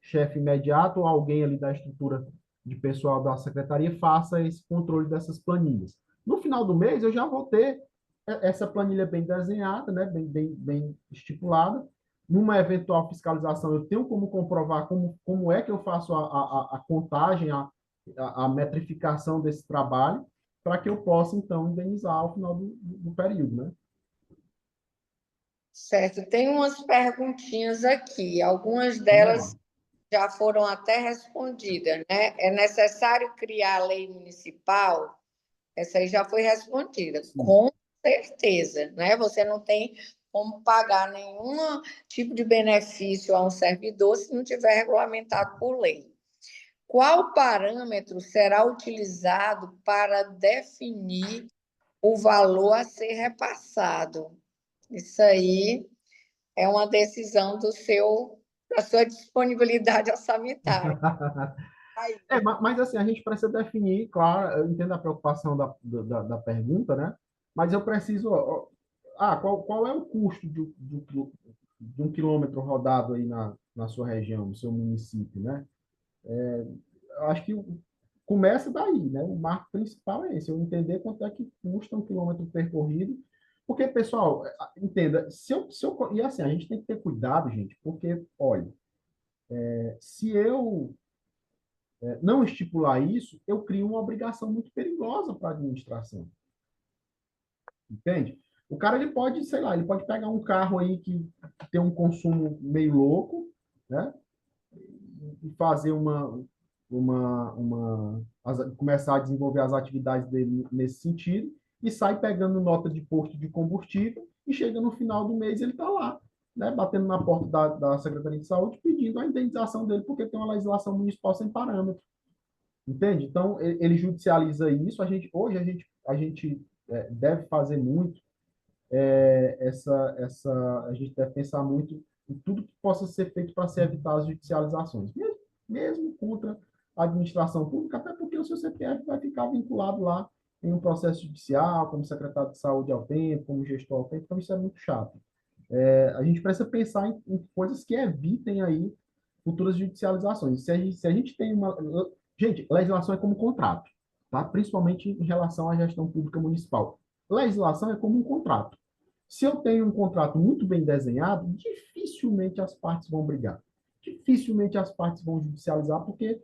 chefe imediato ou alguém ali da estrutura de pessoal da secretaria faça esse controle dessas planilhas. No final do mês, eu já vou ter essa planilha bem desenhada, né, bem estipulada. Numa eventual fiscalização, eu tenho como comprovar como é que eu faço a contagem, a metrificação desse trabalho, para que eu possa, então, indenizar ao final do período, né? Certo, tem umas perguntinhas aqui, algumas Vamos delas lá. já foram até respondidas, né? É necessário criar a lei municipal? Essa aí já foi respondida, Sim. com certeza, né? Você não tem como pagar nenhum tipo de benefício a um servidor se não tiver regulamentado por lei. Qual parâmetro será utilizado para definir o valor a ser repassado? Isso aí é uma decisão da sua disponibilidade orçamentária. Mas assim, a gente precisa definir, claro, eu entendo a preocupação da pergunta, né? Mas eu preciso. Qual é o custo de um quilômetro rodado aí na sua região, no seu município, né? Eu acho que começa daí, né? O marco principal é esse, eu entender quanto é que custa um quilômetro percorrido. Porque, pessoal, entenda, e assim, a gente tem que ter cuidado, gente, porque, olha, se eu não estipular isso, eu crio uma obrigação muito perigosa para a administração. Entende? O cara, ele pode, sei lá, ele pode pegar um carro aí que tem um consumo meio louco, né? E fazer começar a desenvolver as atividades dele nesse sentido, e sai pegando nota de posto de combustível, e chega no final do mês ele está lá, né, batendo na porta da Secretaria de Saúde, pedindo a indenização dele, porque tem uma legislação municipal sem parâmetro. Entende? Então, ele judicializa isso. Hoje, a gente deve fazer muito, a gente deve pensar muito em tudo que possa ser feito para se evitar as judicializações, mesmo contra a administração pública, até porque o seu CPF vai ficar vinculado lá em um processo judicial, como secretário de saúde ao tempo, como gestor ao tempo, então isso é muito chato. A gente precisa pensar em coisas que evitem aí futuras judicializações. Se a gente tem uma... Gente, legislação é como contrato, tá? Principalmente em relação à gestão pública municipal. Legislação é como um contrato. Se eu tenho um contrato muito bem desenhado, dificilmente as partes vão brigar. Dificilmente as partes vão judicializar, porque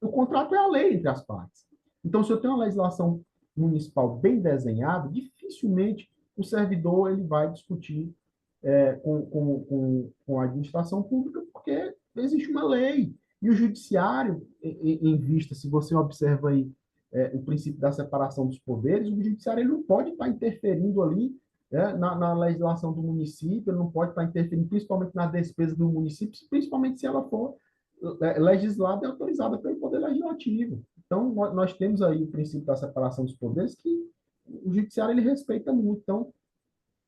o contrato é a lei entre as partes. Então, se eu tenho uma legislação municipal bem desenhada, dificilmente o servidor ele vai discutir com a administração pública, porque existe uma lei. E o judiciário, em vista, se você observa aí o princípio da separação dos poderes, o judiciário ele não pode estar interferindo ali na legislação do município, ele não pode estar interferindo principalmente nas despesas do município, principalmente se ela for legislada e autorizada pelo Poder Legislativo. Então, nós temos aí o princípio da separação dos poderes que o judiciário ele respeita muito. Então, o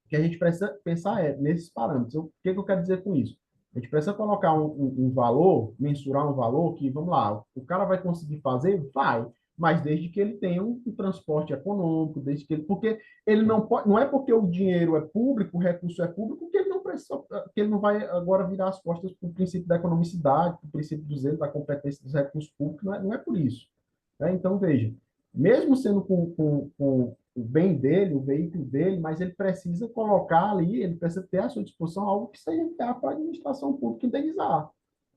que a gente precisa pensar nesses parâmetros. O que eu quero dizer com isso? A gente precisa colocar um valor, mensurar um valor que, vamos lá, o cara vai conseguir fazer? Vai, mas desde que ele tenha um transporte econômico, desde que ele, porque ele não pode, não é porque o dinheiro é público, o recurso é público, que ele não precisa, que ele não vai agora virar as costas para o princípio da economicidade, para o princípio do zelo, da competência dos recursos públicos, não é por isso. Então, veja, mesmo sendo com o bem dele, o veículo dele, mas ele precisa colocar ali, ele precisa ter à sua disposição algo que seja viável para a administração pública indenizar,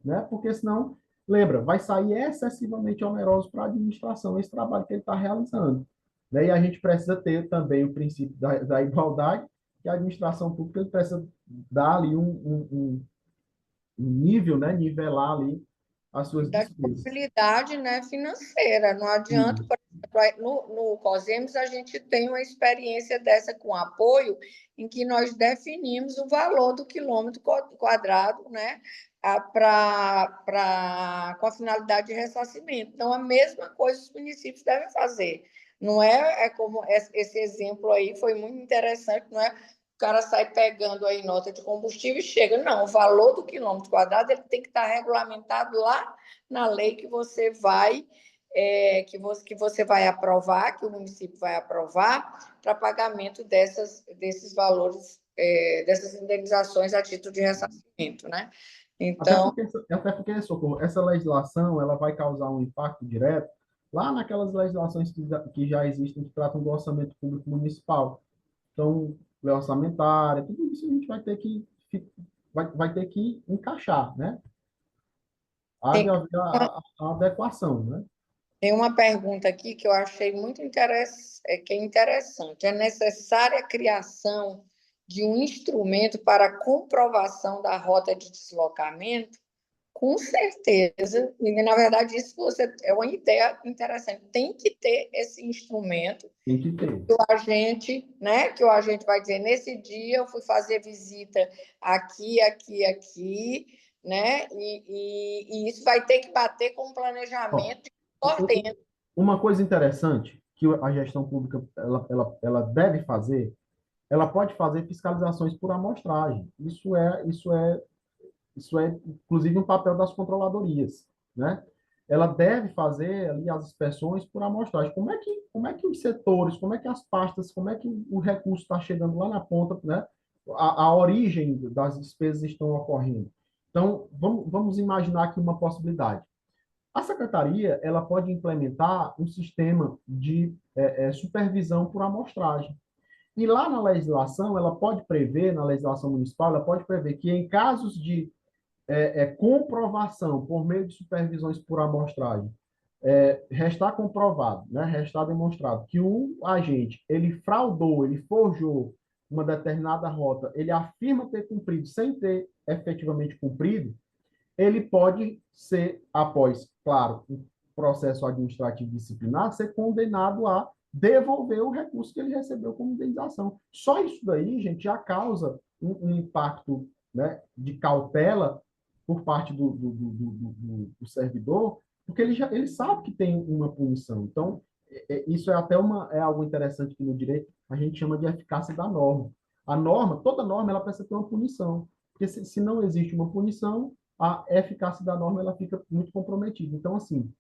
né? Porque senão, lembra, vai sair excessivamente oneroso para a administração esse trabalho que ele está realizando. Né? E a gente precisa ter também o princípio da igualdade, que a administração pública ele precisa dar ali um nível, né? Nivelar ali as suas Da despesas. disponibilidade, né, financeira. Não adianta, por exemplo, no COSEMS a gente tem uma experiência dessa com apoio, em que nós definimos o valor do quilômetro quadrado, né, com a finalidade de ressarcimento. Então, a mesma coisa os municípios devem fazer. Não é como esse exemplo aí foi muito interessante, não é? O cara sai pegando aí nota de combustível e chega. Não, o valor do quilômetro quadrado ele tem que estar regulamentado lá na lei que você vai que você vai aprovar, que o município vai aprovar para pagamento desses valores, dessas indenizações a título de ressarcimento, né? Então, Até porque, Socorro, essa legislação ela vai causar um impacto direto lá naquelas legislações que já existem que tratam do orçamento público municipal. Então, lei orçamentária, tudo isso a gente vai ter que encaixar, né? Há de tem haver a adequação, né? Tem uma pergunta aqui que eu achei muito que é interessante. É necessária a criação de um instrumento para comprovação da rota de deslocamento? Com certeza. E, na verdade, é uma ideia interessante. Tem que ter esse instrumento Tem que ter. que o agente vai dizer, nesse dia eu fui fazer visita aqui, aqui, aqui, né? E isso vai ter que bater com o Ó, planejamento ordem. uma coisa interessante que a gestão pública ela deve fazer, ela pode fazer fiscalizações por amostragem. Isso é, inclusive, um papel das controladorias, né? Ela deve fazer ali as inspeções por amostragem. Como é que os setores, como é que as pastas, como é que o recurso está chegando lá na ponta, né? A origem das despesas estão ocorrendo. Então, vamos imaginar aqui uma possibilidade. A secretaria ela pode implementar um sistema de supervisão por amostragem. E lá na legislação, ela pode prever, na legislação municipal, ela pode prever que em casos de comprovação por meio de supervisões por amostragem, restar comprovado, né, restar demonstrado que o agente ele fraudou, ele forjou uma determinada rota, ele afirma ter cumprido sem ter efetivamente cumprido, ele pode ser, após, claro, um processo administrativo disciplinar, ser condenado a devolver o recurso que ele recebeu como indenização. Só isso daí, gente, já causa um impacto, né, de cautela por parte do servidor, porque ele sabe que tem uma punição. Então, isso é até algo interessante que no direito a gente chama de eficácia da norma. A norma, toda norma, ela precisa ter uma punição. Porque se não existe uma punição, a eficácia da norma ela fica muito comprometida. Então, assim,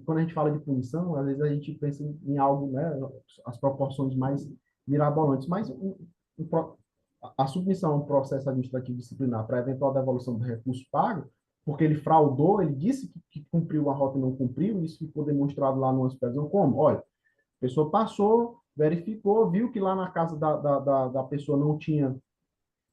quando a gente fala de punição, às vezes a gente pensa em algo, né, as proporções mais mirabolantes, mas a submissão a um processo administrativo disciplinar para eventual devolução do recurso pago, porque ele fraudou, ele disse que cumpriu a rota e não cumpriu, isso ficou demonstrado lá numa supervisão, como? Olha, a pessoa passou verificou, viu que lá na casa da pessoa não tinha,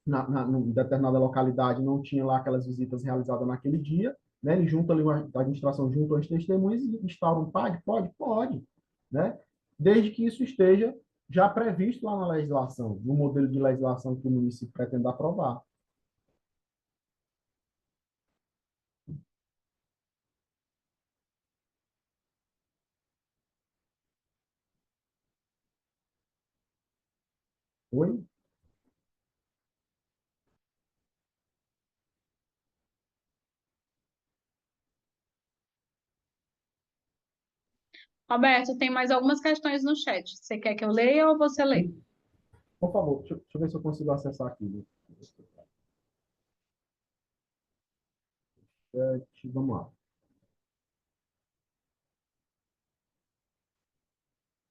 em determinada localidade, não tinha lá aquelas visitas realizadas naquele dia, né? Ele junta ali, a administração junta as testemunhas e instaura um PAD? Pode, né? Desde que isso esteja já previsto lá na legislação, no modelo de legislação que o município pretende aprovar. Oi? Roberto, tem mais algumas questões no chat. Você quer que eu leia ou você lê? Por favor, deixa eu ver se eu consigo acessar aqui. Vamos lá.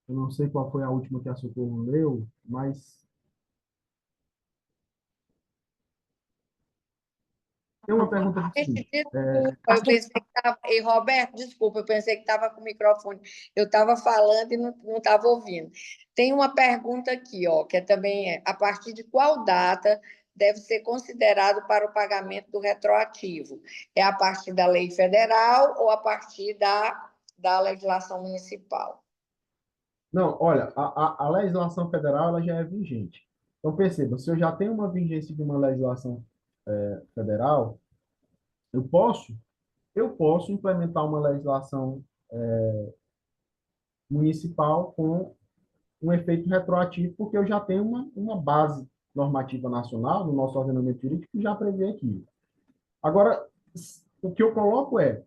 Eu não sei qual foi a última que a Socorro leu, mas tem uma pergunta aqui. Desculpa, eu pensei que estava. E Roberto, desculpa, eu pensei que estava com o microfone. Eu estava falando e não estava ouvindo. Tem uma pergunta aqui, ó, que também é: a partir de qual data deve ser considerado para o pagamento do retroativo? É a partir da lei federal ou a partir da legislação municipal? Não, olha, a legislação federal ela já é vigente. Então, perceba, se eu já tenho uma vigência de uma legislação federal, eu posso implementar uma legislação municipal com um efeito retroativo, porque eu já tenho uma base normativa nacional, no nosso ordenamento jurídico, que já prevê aquilo. Agora, o que eu coloco é,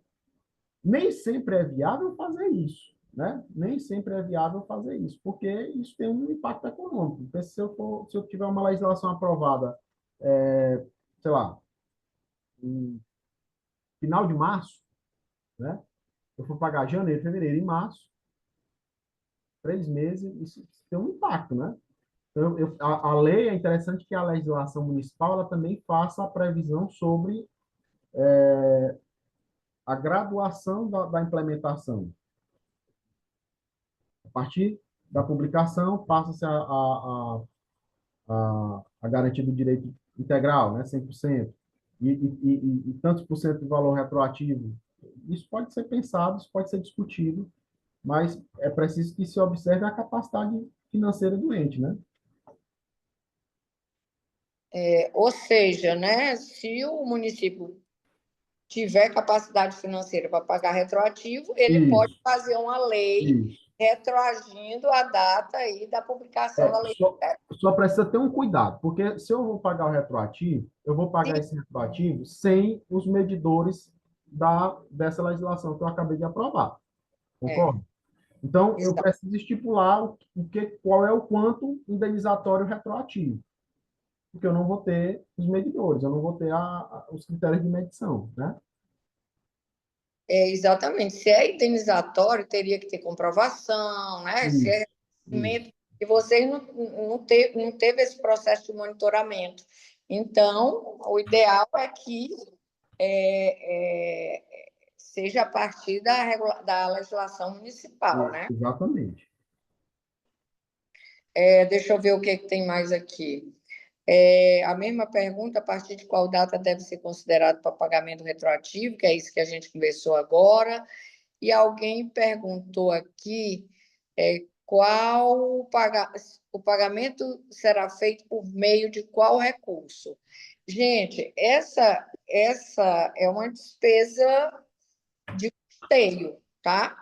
nem sempre é viável fazer isso, né? Nem sempre é viável fazer isso, porque isso tem um impacto econômico. Porque se eu tiver uma legislação aprovada, sei lá, em final de março, né? Eu for pagar janeiro, fevereiro e março, 3 meses, isso tem um impacto, né? Então, a lei, é interessante que a legislação municipal ela também faça a previsão sobre a graduação da implementação. A partir da publicação, passa-se a garantia do direito integral, né, 100%, e tantos por cento do valor retroativo. Isso pode ser pensado, isso pode ser discutido, mas é preciso que se observe a capacidade financeira do ente, né? Ou seja, né, se o município tiver capacidade financeira para pagar retroativo, ele pode Isso, fazer uma lei isso. retroagindo a data aí da publicação da lei. Só precisa ter um cuidado, porque se eu vou pagar o retroativo, eu vou pagar esse retroativo sem os medidores dessa legislação que eu acabei de aprovar. Concorda? Então, eu preciso estipular qual é o quanto indenizatório retroativo, porque eu não vou ter os medidores, eu não vou ter os critérios de medição, né? Exatamente. Se é indenizatório, teria que ter comprovação, né? Se é recebimento, e vocês não teve esse processo de monitoramento. Então, o ideal é que seja a partir da legislação municipal, né? Exatamente. Deixa eu ver o que tem mais aqui. A mesma pergunta, a partir de qual data deve ser considerado para pagamento retroativo, que é isso que a gente conversou agora. E alguém perguntou aqui qual o pagamento será feito por meio de qual recurso. Gente, essa é uma despesa de custeio, tá?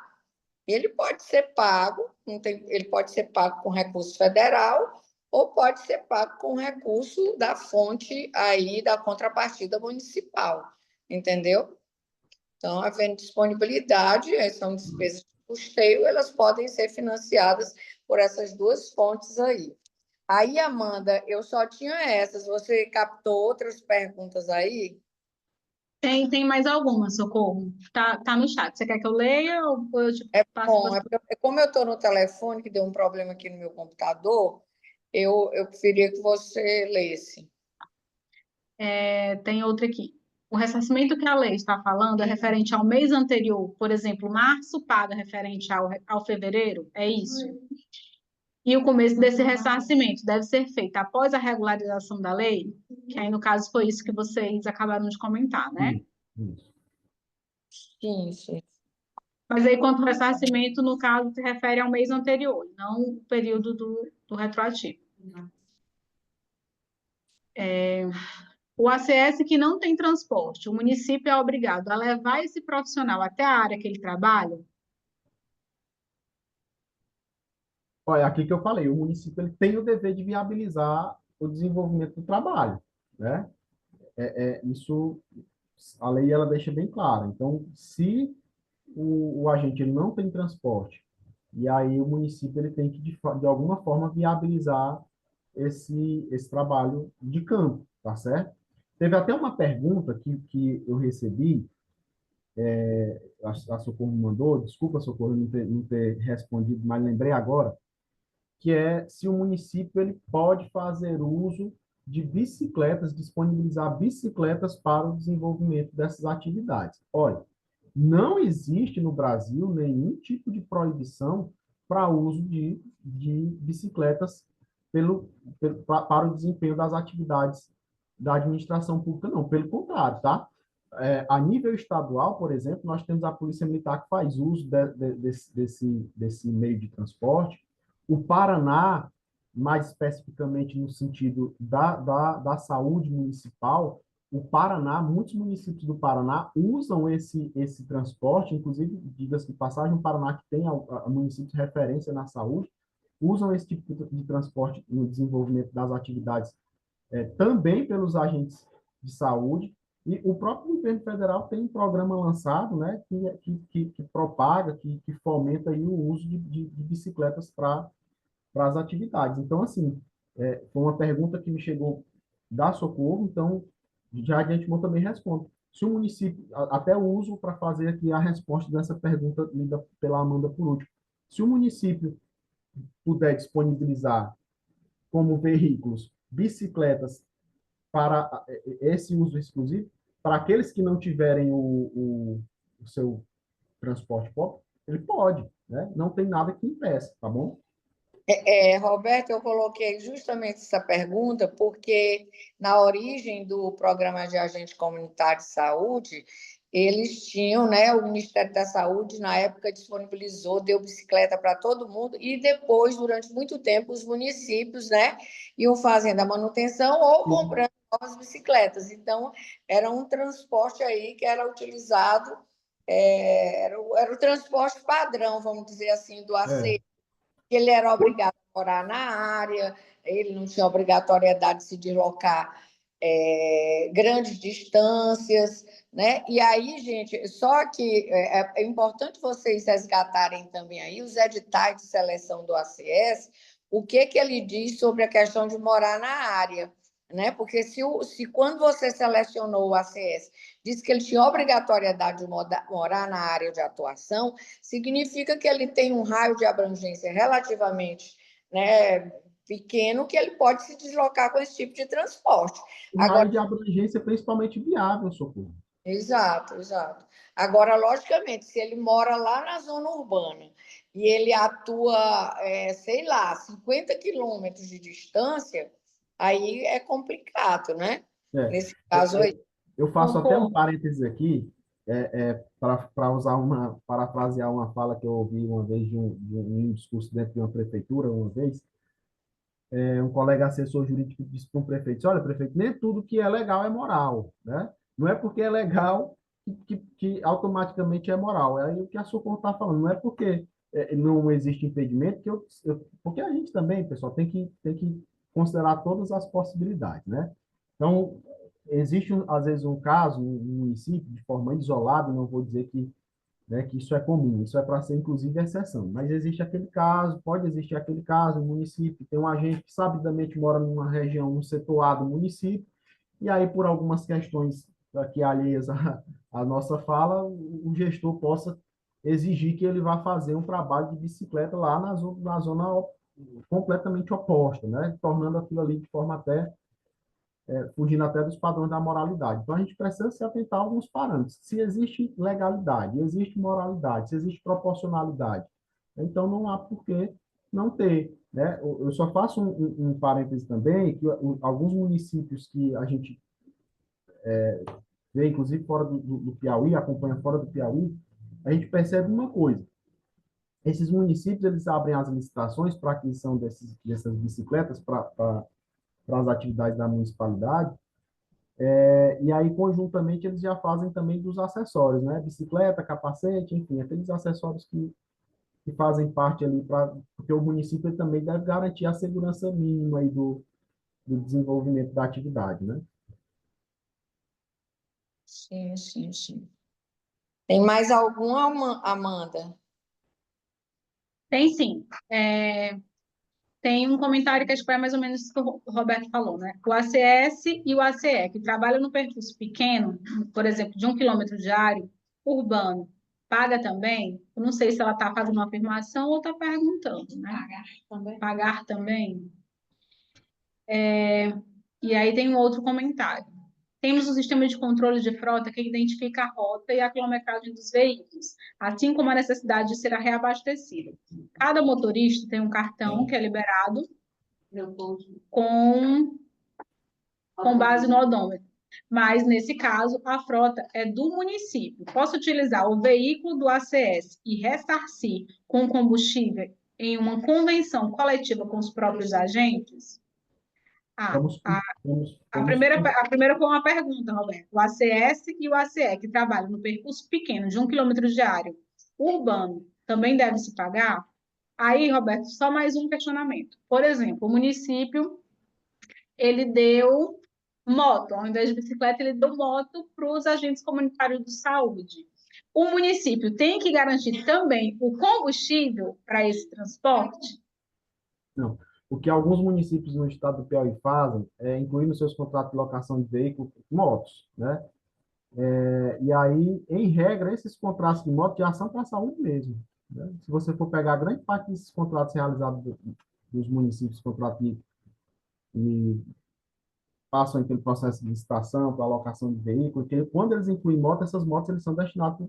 Ele pode ser pago, ele pode ser pago com recurso federal ou pode ser pago com recurso da fonte aí da contrapartida municipal, entendeu? Então, havendo disponibilidade, são despesas de custeio, elas podem ser financiadas por essas duas fontes aí. Aí, Amanda, eu só tinha essas. Você captou outras perguntas aí? Tem mais algumas, Socorro. Tá no chat. Você quer que eu leia ou eu te passo Bom, você? como eu estou no telefone, que deu um problema aqui no meu computador, eu preferia que você lesse. Tem outra aqui. O ressarcimento que a lei está falando é referente ao mês anterior, por exemplo, março paga referente ao fevereiro? É isso? E o começo desse ressarcimento deve ser feito após a regularização da lei, que aí, no caso, foi isso que vocês acabaram de comentar, né? Isso. Sim, sim. Mas aí, quanto ao ressarcimento, no caso, se refere ao mês anterior, não o período do retroativo. O ACS que não tem transporte, o município é obrigado a levar esse profissional até a área que ele trabalha? Olha, aqui que eu falei, o município ele tem o dever de viabilizar o desenvolvimento do trabalho, né? Isso, a lei ela deixa bem claro. Então, se o agente ele não tem transporte, e aí o município ele tem que, de alguma forma, viabilizar esse trabalho de campo, tá certo? Teve até uma pergunta que eu recebi, a Socorro me mandou, desculpa, Socorro, não ter respondido, mas lembrei agora, que é se o município ele pode fazer uso de bicicletas, disponibilizar bicicletas para o desenvolvimento dessas atividades. Olha, não existe no Brasil nenhum tipo de proibição para o uso de bicicletas para o desempenho das atividades da administração pública, não. Pelo contrário, tá? A nível estadual, por exemplo, nós temos a Polícia Militar que faz uso desse meio de transporte. O Paraná, mais especificamente no sentido da saúde municipal, o Paraná, muitos municípios do Paraná usam esse transporte, inclusive, diga-se de passagem, o Paraná que tem a município de referência na saúde, usam esse tipo de transporte no desenvolvimento das atividades também pelos agentes de saúde, e o próprio governo federal tem um programa lançado, né, que propaga, que fomenta aí o uso de bicicletas para as atividades. Então, assim, foi uma pergunta que me chegou da Socorro, então, já de antemão também respondo. Se o município, até uso para fazer aqui a resposta dessa pergunta lida pela Amanda por último, se o município puder disponibilizar como veículos bicicletas para esse uso exclusivo, para aqueles que não tiverem o seu transporte próprio, ele pode, né? Não tem nada que impeça, tá bom? Roberto, eu coloquei justamente essa pergunta porque, na origem do programa de agente comunitário de saúde, eles tinham, né, o Ministério da Saúde, na época, disponibilizou, deu bicicleta para todo mundo, e depois, durante muito tempo, os municípios, né, iam fazendo a manutenção ou comprando novas bicicletas. Então, era um transporte aí que era utilizado, era o transporte padrão, vamos dizer assim, do É. AC. Ele era obrigado a morar na área, ele não tinha obrigatoriedade de se deslocar grandes distâncias, né? E aí, gente, só que é importante vocês resgatarem também aí os editais de seleção do ACS, o que ele diz sobre a questão de morar na área, né? Porque se quando você selecionou o ACS, disse que ele tinha obrigatoriedade de morar na área de atuação, significa que ele tem um raio de abrangência relativamente, né, pequeno, que ele pode se deslocar com esse tipo de transporte. O Agora, raio de abrangência é principalmente viável, Socorro. exato, exato. Agora, logicamente, se ele mora lá na zona urbana e ele atua, sei lá, 50 quilômetros de distância, aí é complicado, né? É. Nesse caso aí. Eu faço até um Socorro. parênteses aqui, para parafrasear uma fala que eu ouvi uma vez de um discurso dentro de uma prefeitura, uma vez, um colega assessor jurídico disse para um prefeito: olha, prefeito, nem tudo que é legal é moral, né? Não é porque é legal que automaticamente é moral. É aí o que a Socorro está falando, não é porque não existe impedimento, porque a gente também, pessoal, tem que considerar todas as possibilidades, né? Então, existe, às vezes, um caso, um município, de forma isolada, não vou dizer que, né, que isso é comum, isso é para ser, inclusive, exceção. Mas existe aquele caso, pode existir aquele caso, um município tem um agente que sabidamente mora numa região, num setor A do município, e aí, por algumas questões aqui alheias à nossa fala, o gestor possa exigir que ele vá fazer um trabalho de bicicleta lá na zona completamente oposta, né? Tornando aquilo ali de forma até fugindo até dos padrões da moralidade. Então, a gente precisa se atentar a alguns parâmetros. Se existe legalidade, existe moralidade, se existe proporcionalidade, então não há por que não ter. né? Eu só faço um parêntese também, que alguns municípios que a gente vê, inclusive fora do Piauí, acompanha fora do Piauí, a gente percebe uma coisa. Esses municípios, eles abrem as licitações para a aquisição dessas bicicletas para as atividades da municipalidade, e aí, conjuntamente, eles já fazem também dos acessórios, né? Bicicleta, capacete, enfim, aqueles acessórios que fazem parte ali, porque o município ele também deve garantir a segurança mínima aí do desenvolvimento da atividade, né? Sim, sim, sim. Tem mais algum, Amanda? Tem sim. Tem um comentário que acho que foi mais ou menos isso que o Roberto falou, né? O ACS e o ACE, que trabalham no percurso pequeno, por exemplo, de 1 quilômetro diário, urbano, paga também? Eu não sei se ela está fazendo uma afirmação ou está perguntando, né? Pagar também. Pagar também. E aí tem um outro comentário. Temos um sistema de controle de frota que identifica a rota e a quilometragem dos veículos, assim como a necessidade de ser reabastecido. Cada motorista tem um cartão que é liberado com, com base no odômetro. Mas, nesse caso, a frota é do município. Posso utilizar o veículo do ACS e ressarcir com combustível em uma convenção coletiva com os próprios agentes? Ah, Vamos, vamos, a vamos, primeira foi uma pergunta, Roberto. O ACS e o ACE, que trabalham no percurso pequeno, de 1 quilômetro diário, urbano, também deve se pagar? Aí, Roberto, só mais um questionamento. Por exemplo, o município, ele deu moto, ao invés de bicicleta, ele deu moto para os agentes comunitários de saúde. O município tem que garantir também o combustível para esse transporte? não. O que alguns municípios no estado do Piauí fazem é incluir nos seus contratos de locação de veículos motos, né? E aí, em regra, esses contratos de moto já são para a saúde mesmo, né? Se você for pegar grande parte desses contratos realizados dos municípios, contratos e passam pelo processo de licitação, para alocação de veículos, que quando eles incluem moto, essas motos eles são destinadas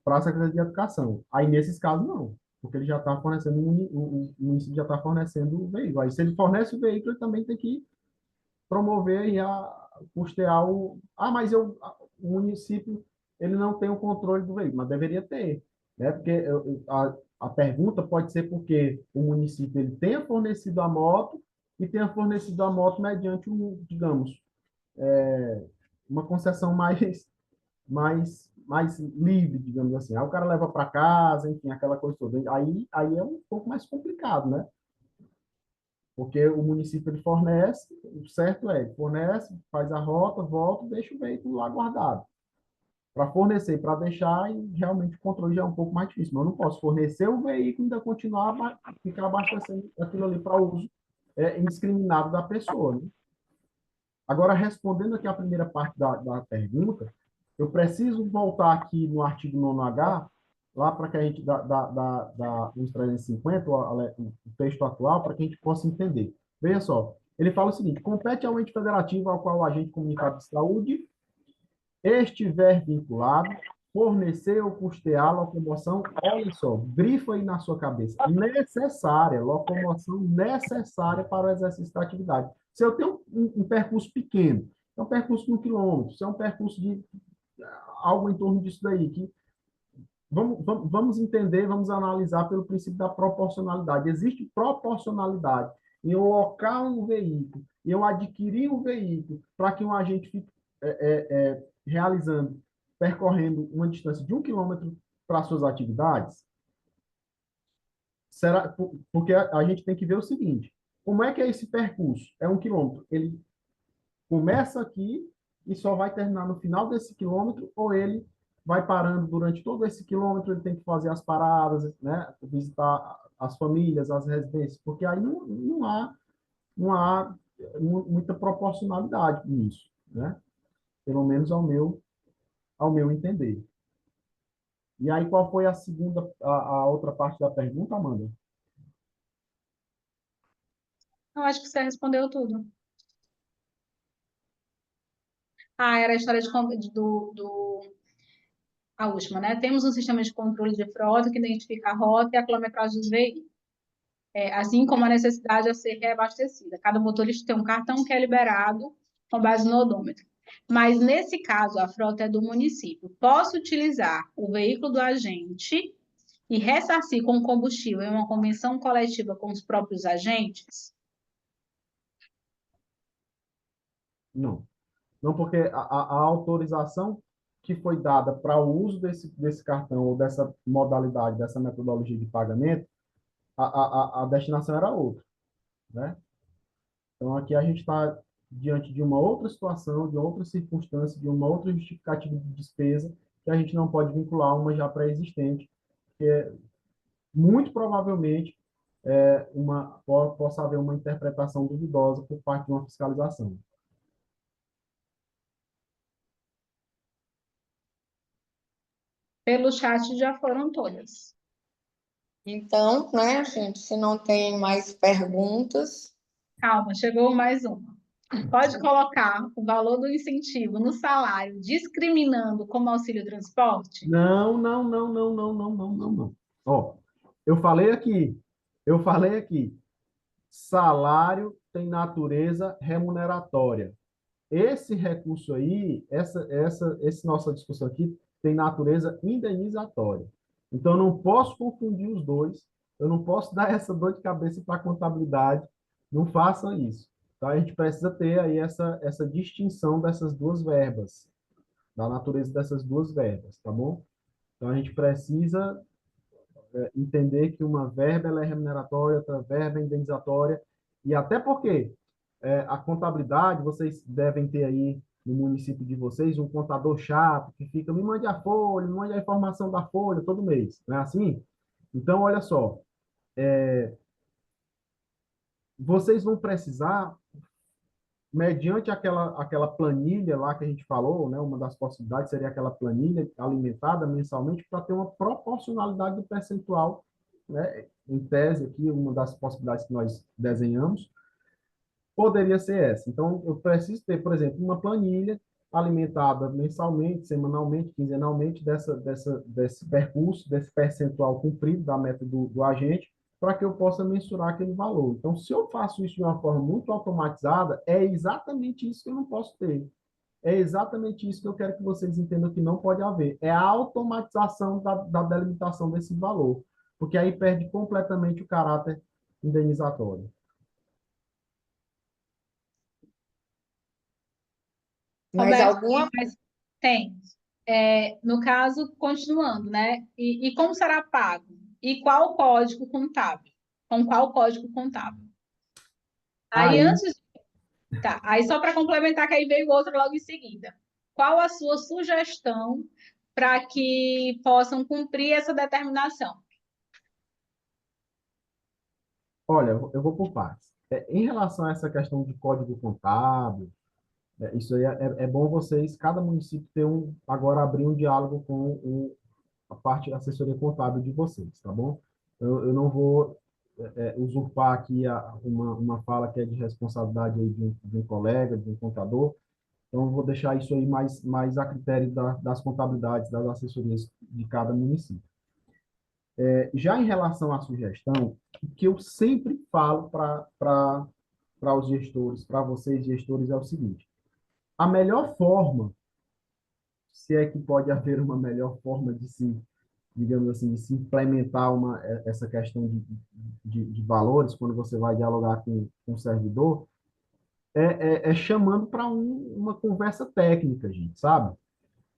para a Secretaria de Educação. Aí, nesses casos, não, porque ele já está fornecendo, o município já está fornecendo o veículo. Aí, se ele fornece o veículo, ele também tem que promover e custear o... mas o município ele não tem o controle do veículo, mas deveria ter, né? Porque a pergunta pode ser porque o município ele tenha fornecido a moto e tenha fornecido a moto mediante digamos, uma concessão mais livre, digamos assim. Aí o cara leva para casa, enfim, aquela coisa toda. Aí é um pouco mais complicado, né? Porque o município ele fornece, o certo é, fornece, faz a rota, volta, deixa o veículo lá guardado. Para fornecer, para deixar, e realmente o controle já é um pouco mais difícil. Mas eu não posso fornecer o veículo e ainda continuar ficar abastecendo aquilo ali para uso indiscriminado da pessoa, né? Agora, respondendo aqui a primeira parte da pergunta, eu preciso voltar aqui no artigo 9º, lá para que a gente, uns 350, o texto atual, para que a gente possa entender. Veja só, ele fala o seguinte: compete ao ente federativo ao qual o agente comunitário de saúde estiver vinculado, fornecer ou custear a locomoção, olha só, grifa aí na sua cabeça, necessária, locomoção necessária para o exercício da atividade. Se eu tenho um percurso pequeno, é um percurso de 1 quilômetro, se é um percurso de algo em torno disso daí, que vamos entender, vamos analisar pelo princípio da proporcionalidade. Existe proporcionalidade em eu locar um veículo, em eu adquirir um veículo, para que um agente fique realizando, percorrendo uma distância de 1 quilômetro para suas atividades? Será, porque a gente tem que ver o seguinte: como é que é esse percurso? É 1 quilômetro. Ele começa aqui e só vai terminar no final desse quilômetro, ou ele vai parando durante todo esse quilômetro, ele tem que fazer as paradas, né? Visitar as famílias, as residências, porque aí não há muita proporcionalidade nisso, né? Pelo menos ao meu entender. E aí, qual foi a outra parte da pergunta, Amanda? Eu acho que você respondeu tudo. Era a história a última, né? Temos um sistema de controle de frota que identifica a rota e a quilometragem dos veículos. assim como a necessidade a ser reabastecida. Cada motorista tem um cartão que é liberado com base no odômetro. Mas, nesse caso, a frota é do município. Posso utilizar o veículo do agente e ressarcir com combustível em uma convenção coletiva com os próprios agentes? Não. Não, porque a autorização que foi dada para o uso desse cartão ou dessa modalidade, dessa metodologia de pagamento, a destinação era outra, né? Então, aqui a gente está diante de uma outra situação, de outra circunstância, de uma outra justificativa de despesa que a gente não pode vincular a uma já pré-existente, que é, muito provavelmente possa haver uma interpretação duvidosa por parte de uma fiscalização. Pelo chat já foram todas. Então, né, gente, se não tem mais perguntas, Calma, chegou mais uma. Pode colocar o valor do incentivo no salário, discriminando como auxílio transporte? Não, não, não, não, não, não, não, não, não. Ó, eu falei aqui, eu falei aqui, salário tem natureza remuneratória. Esse recurso aí, essa nossa discussão aqui tem natureza indenizatória. Então, eu não posso confundir os dois, eu não posso dar essa dor de cabeça para a contabilidade, não façam isso. Tá? A gente precisa ter aí essa distinção dessas duas verbas, da natureza dessas duas verbas, tá bom? Então, a gente precisa entender que uma verba ela é remuneratória, outra verba é indenizatória, e até porque a contabilidade, vocês devem ter aí no município de vocês um contador chato que fica, me mande a folha, me mande a informação da folha todo mês, não é assim? Então, olha só, vocês vão precisar, mediante aquela planilha lá que a gente falou, né, uma das possibilidades seria aquela planilha alimentada mensalmente para ter uma proporcionalidade do percentual, né, em tese aqui, uma das possibilidades que nós desenhamos, poderia ser essa. Então, eu preciso ter, por exemplo, uma planilha alimentada mensalmente, semanalmente, quinzenalmente, desse percurso, desse percentual cumprido da meta do agente, para que eu possa mensurar aquele valor. Então, se eu faço isso de uma forma muito automatizada, é exatamente isso que eu não posso ter. É exatamente isso que eu quero que vocês entendam que não pode haver. É a automatização da delimitação desse valor, porque aí perde completamente o caráter indenizatório. mais Roberto, alguma? mas tem. No caso, continuando, né? E como será pago? E qual o código contábil? Com qual código contábil? Aí, Aí, antes. Tá, aí só para complementar, que aí veio outra logo em seguida. Qual a sua sugestão para que possam cumprir essa determinação? olha, eu vou por partes. Em relação a essa questão de código contábil, isso aí é bom vocês, cada município ter agora abrir um diálogo com a parte da assessoria contábil de vocês, tá bom? Eu não vou usurpar aqui uma fala que é de responsabilidade aí de um colega, de um contador, então eu vou deixar isso aí mais a critério das contabilidades, das assessorias de cada município. Já em relação à sugestão, o que eu sempre falo para os gestores, para vocês gestores, é o seguinte: a melhor forma, se é que pode haver uma melhor forma de se, digamos assim, de se implementar essa questão de valores, quando você vai dialogar com o servidor, chamando para uma conversa técnica, gente, sabe?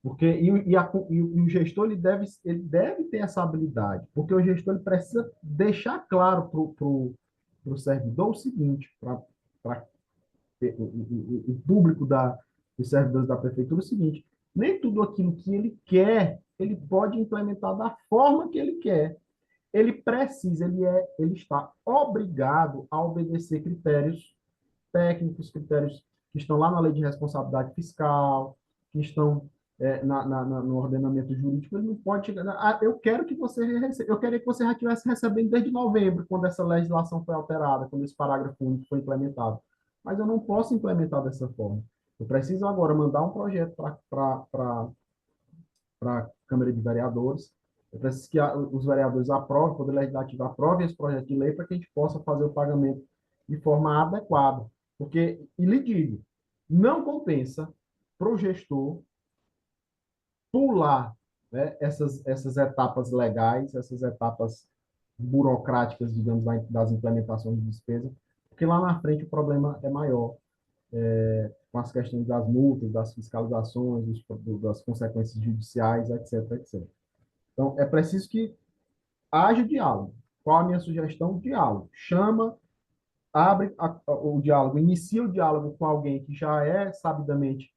Porque e o gestor ele deve ter essa habilidade, porque o gestor ele precisa deixar claro para o servidor o seguinte, para o público dos servidores da prefeitura o seguinte: nem tudo aquilo que ele quer, ele pode implementar da forma que ele quer. Ele precisa, ele está obrigado a obedecer critérios técnicos, critérios que estão lá na lei de responsabilidade fiscal, que estão no ordenamento jurídico. Ele não pode chegar, eu quero que você receba, eu queria que você já estivesse recebendo desde novembro, quando essa legislação foi alterada, quando esse parágrafo único foi implementado. Mas eu não posso implementar dessa forma. Eu preciso agora mandar um projeto para a Câmara de Vereadores, É preciso que os vereadores aprovem, o Poder Legislativo aprove esse projeto de lei para que a gente possa fazer o pagamento de forma adequada. Porque, e lhe digo, não compensa para o gestor pular, né, essas etapas legais, essas etapas burocráticas, digamos, das implementações de despesa, porque lá na frente o problema é maior, com as questões das multas, das fiscalizações, das consequências judiciais, etc, etc. Então, é preciso que haja diálogo. Qual a minha sugestão? Diálogo. Chama, abre o diálogo, inicia o diálogo com alguém que já é sabidamente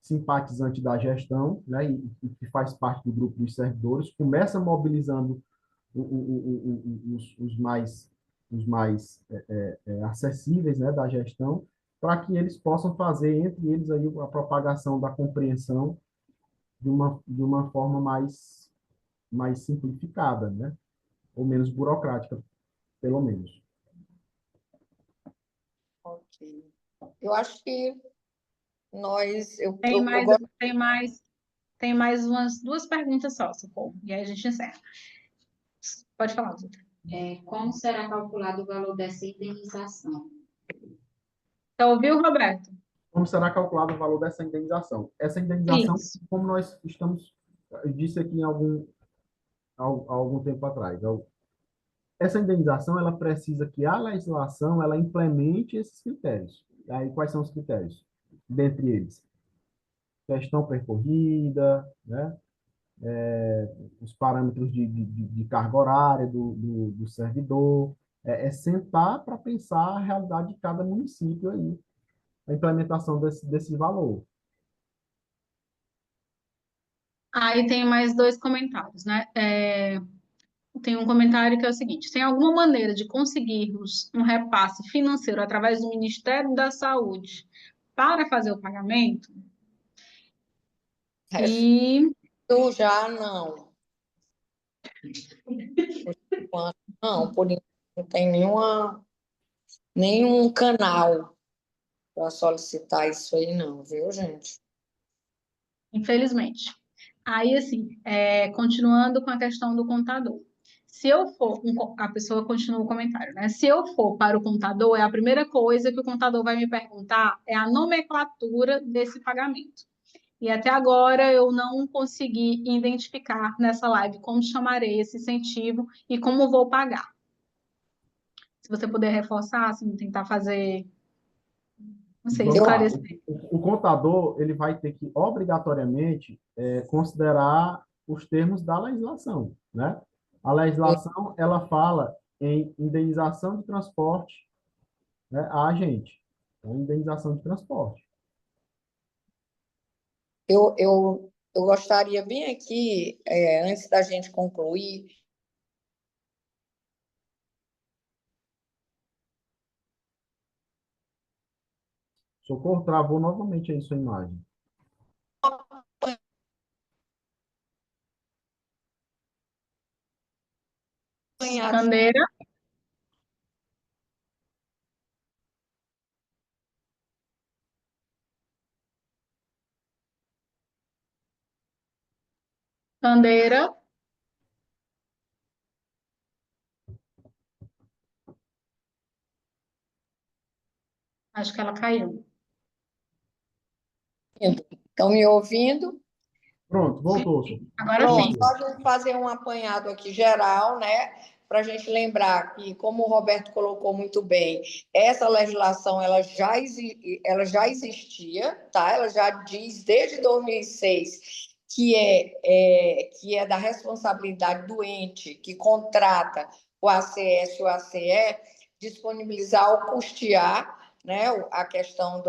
simpatizante da gestão, né, e que faz parte do grupo dos servidores, começa mobilizando os mais acessíveis, né, da gestão, para que eles possam fazer entre eles aí a propagação da compreensão de uma forma mais simplificada, né, ou menos burocrática, pelo menos. Ok. Eu acho que nós... Tem mais umas 2 perguntas só, Socorro, e aí a gente encerra. Pode falar, Dutra. Como será calculado o valor dessa indenização? Então, ouviu, Roberto? Como será calculado o valor dessa indenização? Essa indenização, Isso. como nós estamos, eu disse aqui há algum tempo atrás, essa indenização, ela precisa que a legislação, ela implemente esses critérios. E aí, quais são os critérios? Dentre eles, questão percorrida, né? Os parâmetros de carga horária do servidor, sentar para pensar a realidade de cada município aí, a implementação desse valor. Aí tem mais 2 comentários, né? Tem um comentário que é o seguinte: tem alguma maneira de conseguirmos um repasse financeiro através do Ministério da Saúde para fazer o pagamento? E Eu já não. Por enquanto, não, por enquanto não tem nenhum canal para solicitar isso aí, não, viu, gente? infelizmente. Aí, assim, continuando com a questão do contador. Se eu for, a pessoa continua o comentário, né? Se eu for para o contador, a primeira coisa que o contador vai me perguntar é a nomenclatura desse pagamento. E até agora eu não consegui identificar nessa live como chamarei esse incentivo e como vou pagar. Se você puder reforçar, assim, tentar fazer, não sei, Vamos lá. esclarecer. O contador, ele vai ter que, obrigatoriamente, considerar os termos da legislação, né? A legislação, ela fala em indenização de transporte, né, a agente. Então, indenização de transporte. Eu gostaria bem aqui, antes da gente concluir, Socorro, travou novamente aí sua imagem. Candeira, Candeira, acho que ela caiu. estão me ouvindo? Pronto, voltou, Socorro. Agora sim. Pronto, nós vamos fazer um apanhado aqui geral, né? Para a gente lembrar que, como o Roberto colocou muito bem, essa legislação ela já existia, tá? Ela já diz desde 2006 que é da responsabilidade do ente que contrata o ACS e o ACE disponibilizar ou custear, né, a questão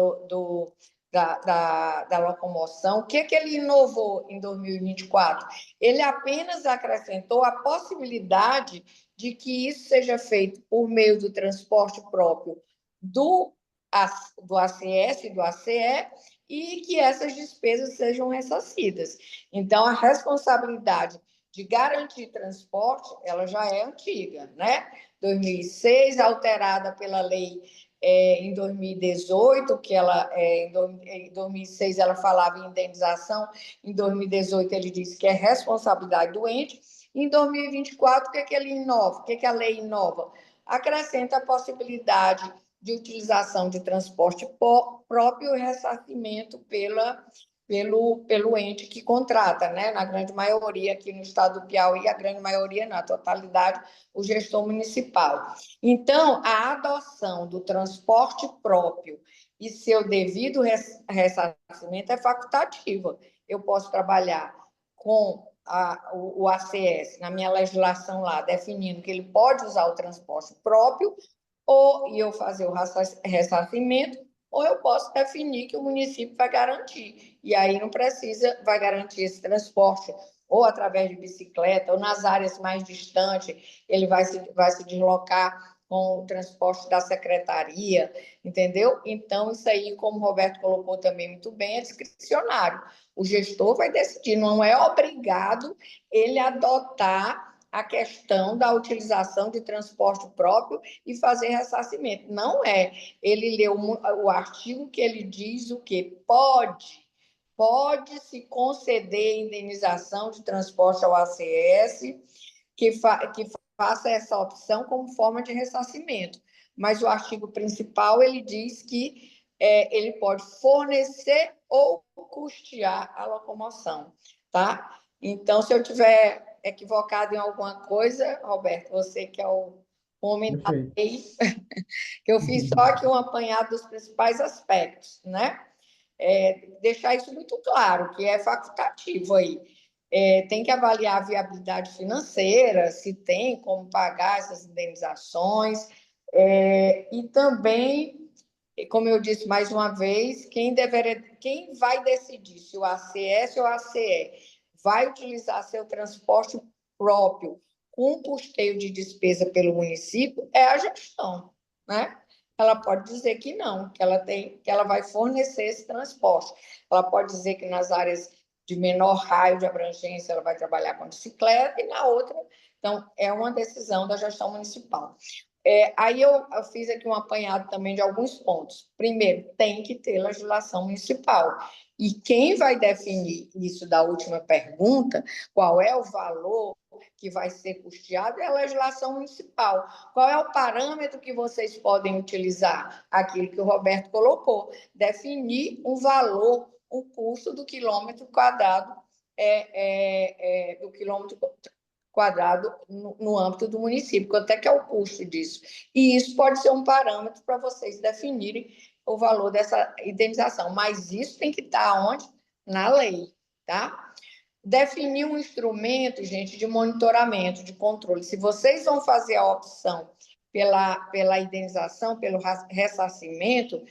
da locomoção. O que ele inovou em 2024? Ele apenas acrescentou a possibilidade de que isso seja feito por meio do transporte próprio do ACS e do ACE e que essas despesas sejam ressarcidas. Então, a responsabilidade de garantir transporte, ela já é antiga, né? 2006, alterada pela lei em 2018, que em 2006 ela falava em indenização, em 2018 ele disse que é responsabilidade do ente, Em 2024, o que é que ele inova? O que é que a lei inova? Acrescenta a possibilidade de utilização de transporte próprio e ressarcimento pelo ente que contrata, né? Na grande maioria aqui no estado do Piauí, a grande maioria, na totalidade, o gestor municipal. Então, a adoção do transporte próprio e seu devido ressarcimento é facultativa. Eu posso trabalhar com o ACS, na minha legislação lá, definindo que ele pode usar o transporte próprio, e eu fazer o ressarcimento, ou eu posso definir que o município vai garantir. E aí não precisa, vai garantir esse transporte, ou através de bicicleta, ou nas áreas mais distantes, ele vai se deslocar com o transporte da secretaria, entendeu? Então, isso aí, como o Roberto colocou também muito bem, é discricionário. O gestor vai decidir, não é obrigado ele adotar a questão da utilização de transporte próprio e fazer ressarcimento. Não é. Ele leu o artigo que ele diz o quê? Pode se conceder indenização de transporte ao ACS que faça essa opção como forma de ressarcimento. Mas o artigo principal, ele diz que ele pode fornecer ou custear a locomoção, tá? Então, se eu tiver equivocado em alguma coisa, Roberto, você que é o homem da lei, que eu fiz só aqui um apanhado dos principais aspectos, né? Deixar isso muito claro, que é facultativo aí. Tem que avaliar a viabilidade financeira, se tem como pagar essas indenizações, e também, como eu disse mais uma vez, quem vai decidir se o ACS ou o ACE vai utilizar seu transporte próprio com custeio de despesa pelo município é a gestão, né? Ela pode dizer que não, que ela vai fornecer esse transporte. Ela pode dizer que nas áreas de menor raio de abrangência ela vai trabalhar com bicicleta e na outra, então é uma decisão da gestão municipal. Aí eu fiz aqui um apanhado também de alguns pontos. Primeiro, tem que ter legislação municipal. E quem vai definir isso da última pergunta, qual é o valor que vai ser custeado, é a legislação municipal. Qual é o parâmetro que vocês podem utilizar? Aquilo que o Roberto colocou, definir um valor, o custo do quilômetro quadrado, do quilômetro quadrado no âmbito do município, quanto é que é o custo disso. E isso pode ser um parâmetro para vocês definirem o valor dessa indenização, mas isso tem que estar onde? Na lei, tá? Definir um instrumento, gente, de monitoramento, de controle. Se vocês vão fazer a opção pela indenização, pelo ressarcimento,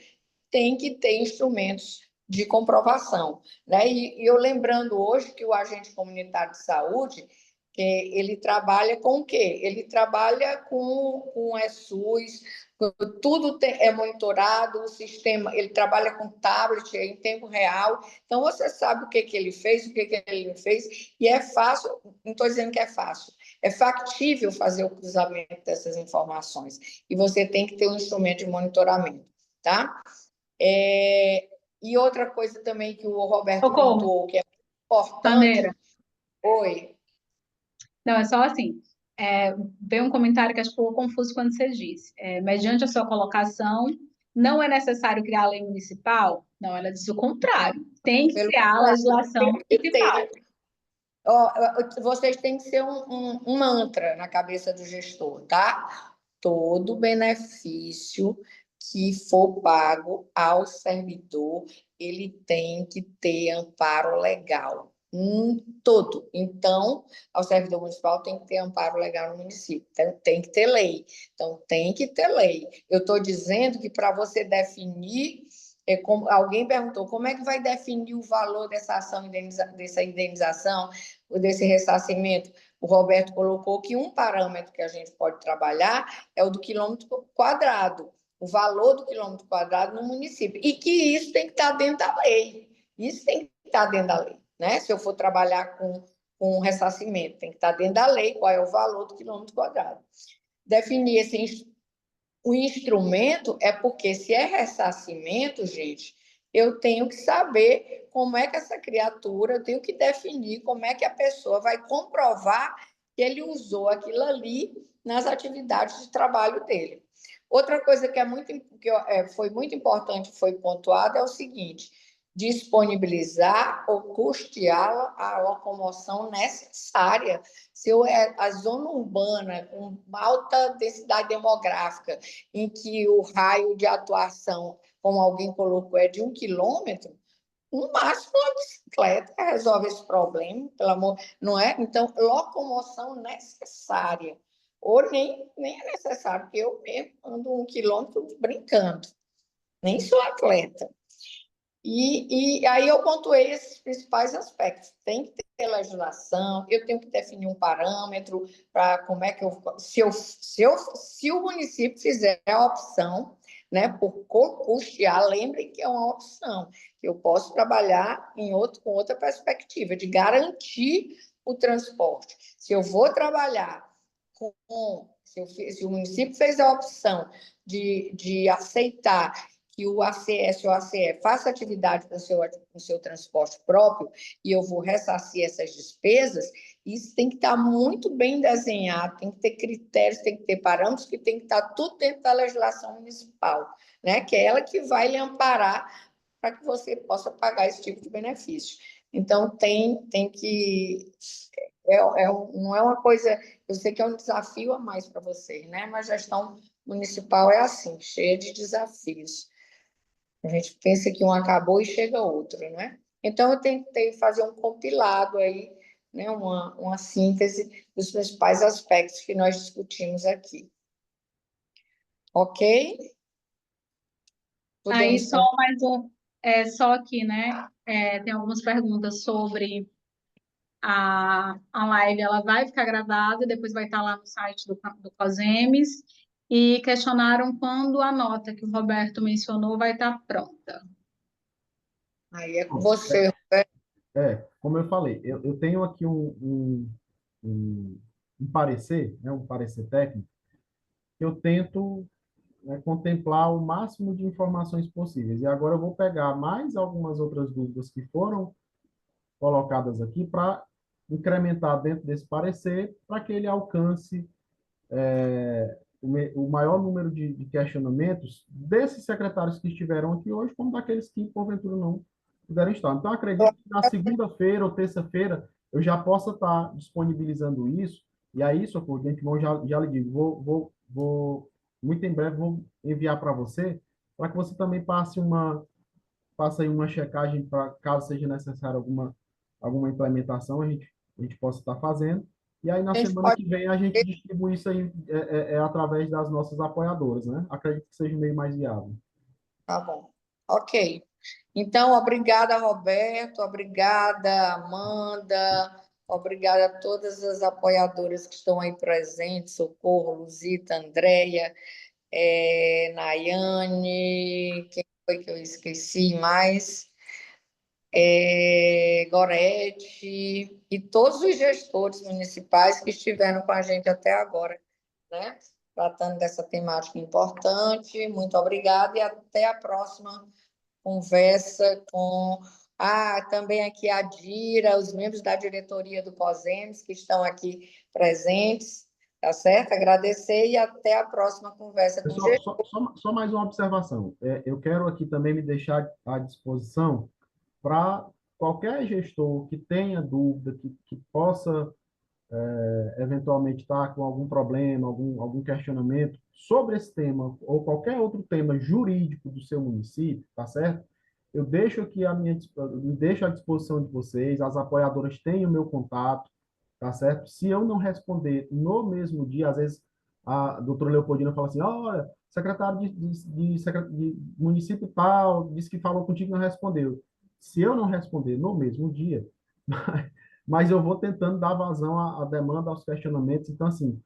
tem que ter instrumentos de comprovação, né? E eu lembrando hoje que o agente comunitário de saúde, ele trabalha com o quê? Ele trabalha com SUS, tudo é monitorado, o sistema, ele trabalha com tablet em tempo real, então você sabe o que ele fez, o que ele não fez, e é fácil, não estou dizendo que é fácil, é factível fazer o cruzamento dessas informações, e você tem que ter um instrumento de monitoramento, tá? E outra coisa também que o Roberto contou, que é importante... Taneira. Oi. Não, é só assim, veio um comentário que acho que ficou confuso quando você disse. Mediante a sua colocação, não é necessário criar a lei municipal? Não, ela diz o contrário. Tem que criar a legislação municipal. Vocês têm que ser um mantra na cabeça do gestor, tá? Todo benefício que for pago ao servidor, ele tem que ter amparo legal. Todo. Então, ao servidor municipal tem que ter amparo legal no município. Então, tem que ter lei. Então, tem que ter lei. Eu estou dizendo que para você definir, como alguém perguntou, como é que vai definir o valor dessa ação, dessa indenização, ou desse ressarcimento? O Roberto colocou que um parâmetro que a gente pode trabalhar é o do quilômetro quadrado, o valor do quilômetro quadrado no município. E que isso tem que estar dentro da lei. Isso tem que estar dentro da lei. Né? Se eu for trabalhar com ressarcimento, tem que estar dentro da lei qual é o valor do quilômetro quadrado. Definir o instrumento é porque, se é ressarcimento, gente, eu tenho que saber como é que essa criatura, eu tenho que definir como é que a pessoa vai comprovar que ele usou aquilo ali nas atividades de trabalho dele. Outra coisa que foi muito importante, foi pontuada, é o seguinte: disponibilizar ou custear a locomoção necessária. Se a zona urbana, com alta densidade demográfica, em que o raio de atuação, como alguém colocou, é de 1 quilômetro, no máximo uma bicicleta resolve esse problema, pelo amor, não é? Então, locomoção necessária. Ou nem é necessário, porque eu mesmo ando 1 quilômetro brincando, nem sou atleta. E aí eu pontuei esses principais aspectos. Tem que ter legislação, eu tenho que definir um parâmetro para como é que se o município fizer a opção, né, por custear, lembre que é uma opção. Eu posso trabalhar com outra perspectiva, de garantir o transporte. Se eu vou trabalhar se o município fez a opção de aceitar que o ACS ou ACE faça atividade com o seu transporte próprio e eu vou ressarcir essas despesas, isso tem que estar muito bem desenhado, tem que ter critérios, tem que ter parâmetros, que tem que estar tudo dentro da legislação municipal, né? Que é ela que vai lhe amparar para que você possa pagar esse tipo de benefício. Então, tem que... não é uma coisa... Eu sei que é um desafio a mais para vocês, né? Mas a gestão municipal é assim, cheia de desafios. A gente pensa que um acabou e chega outro, não é? Então, eu tentei fazer um compilado aí, né? Uma síntese dos principais aspectos que nós discutimos aqui. Ok? Aí Podemos... só mais só aqui, né? Tem algumas perguntas sobre a live, ela vai ficar gravada, depois vai estar lá no site do COSEMES, e questionaram quando a nota que o Roberto mencionou vai estar pronta. Aí é com você. Como eu falei, eu tenho aqui um parecer, né, um parecer técnico, que eu tento, né, contemplar o máximo de informações possíveis. E agora eu vou pegar mais algumas outras dúvidas que foram colocadas aqui para incrementar dentro desse parecer, para que ele alcance o maior número de questionamentos desses secretários que estiveram aqui hoje, como daqueles que, porventura, não puderam estar. Então, acredito que na segunda-feira ou terça-feira eu já possa estar disponibilizando isso, e aí, Socorro, de antemão, já lhe digo, muito em breve, vou enviar para você, para que você também faça aí uma checagem, para caso seja necessário alguma implementação, a gente possa estar fazendo. E aí, na A gente semana pode... que vem, a gente distribui isso aí através das nossas apoiadoras, né? Acredito que seja o meio mais viável. Tá bom. Ok. Então, obrigada, Roberto, obrigada, Amanda, obrigada a todas as apoiadoras que estão aí presentes, Socorro, Luzita, Andréia, Nayane, quem foi que eu esqueci mais? Gorete, e todos os gestores municipais que estiveram com a gente até agora, né? Tratando dessa temática importante. Muito obrigada e até a próxima conversa com... também aqui a Dira, os membros da diretoria do COSEMES que estão aqui presentes, tá certo? Agradecer e até a próxima conversa com o Pessoal, gestor. só mais uma observação. Eu quero aqui também me deixar à disposição para qualquer gestor que tenha dúvida, que possa eventualmente estar com algum problema, algum questionamento sobre esse tema ou qualquer outro tema jurídico do seu município, tá certo? Eu deixo aqui me deixo à disposição de vocês, as apoiadoras têm o meu contato, tá certo? Se eu não responder no mesmo dia, às vezes a doutora Leopoldina fala assim, olha, secretário de município tal, disse que falou contigo e não respondeu. Se eu não responder no mesmo dia, mas eu vou tentando dar vazão à demanda, aos questionamentos. Então, assim,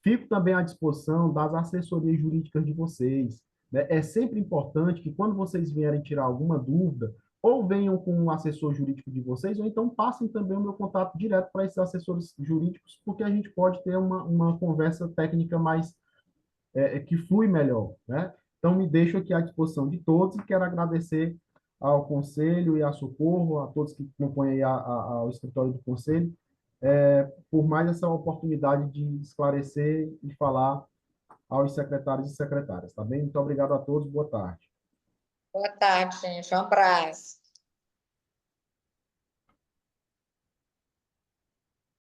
fico também à disposição das assessorias jurídicas de vocês, né? É sempre importante que, quando vocês vierem tirar alguma dúvida, ou venham com um assessor jurídico de vocês, ou então passem também o meu contato direto para esses assessores jurídicos, porque a gente pode ter uma conversa técnica mais que flui melhor, né? Então, me deixo aqui à disposição de todos e quero agradecer ao Conselho e a Socorro, a todos que compõem aí ao escritório do Conselho, por mais essa oportunidade de esclarecer e falar aos secretários e secretárias, tá bem? Muito obrigado a todos, boa tarde. Boa tarde, gente. Um abraço.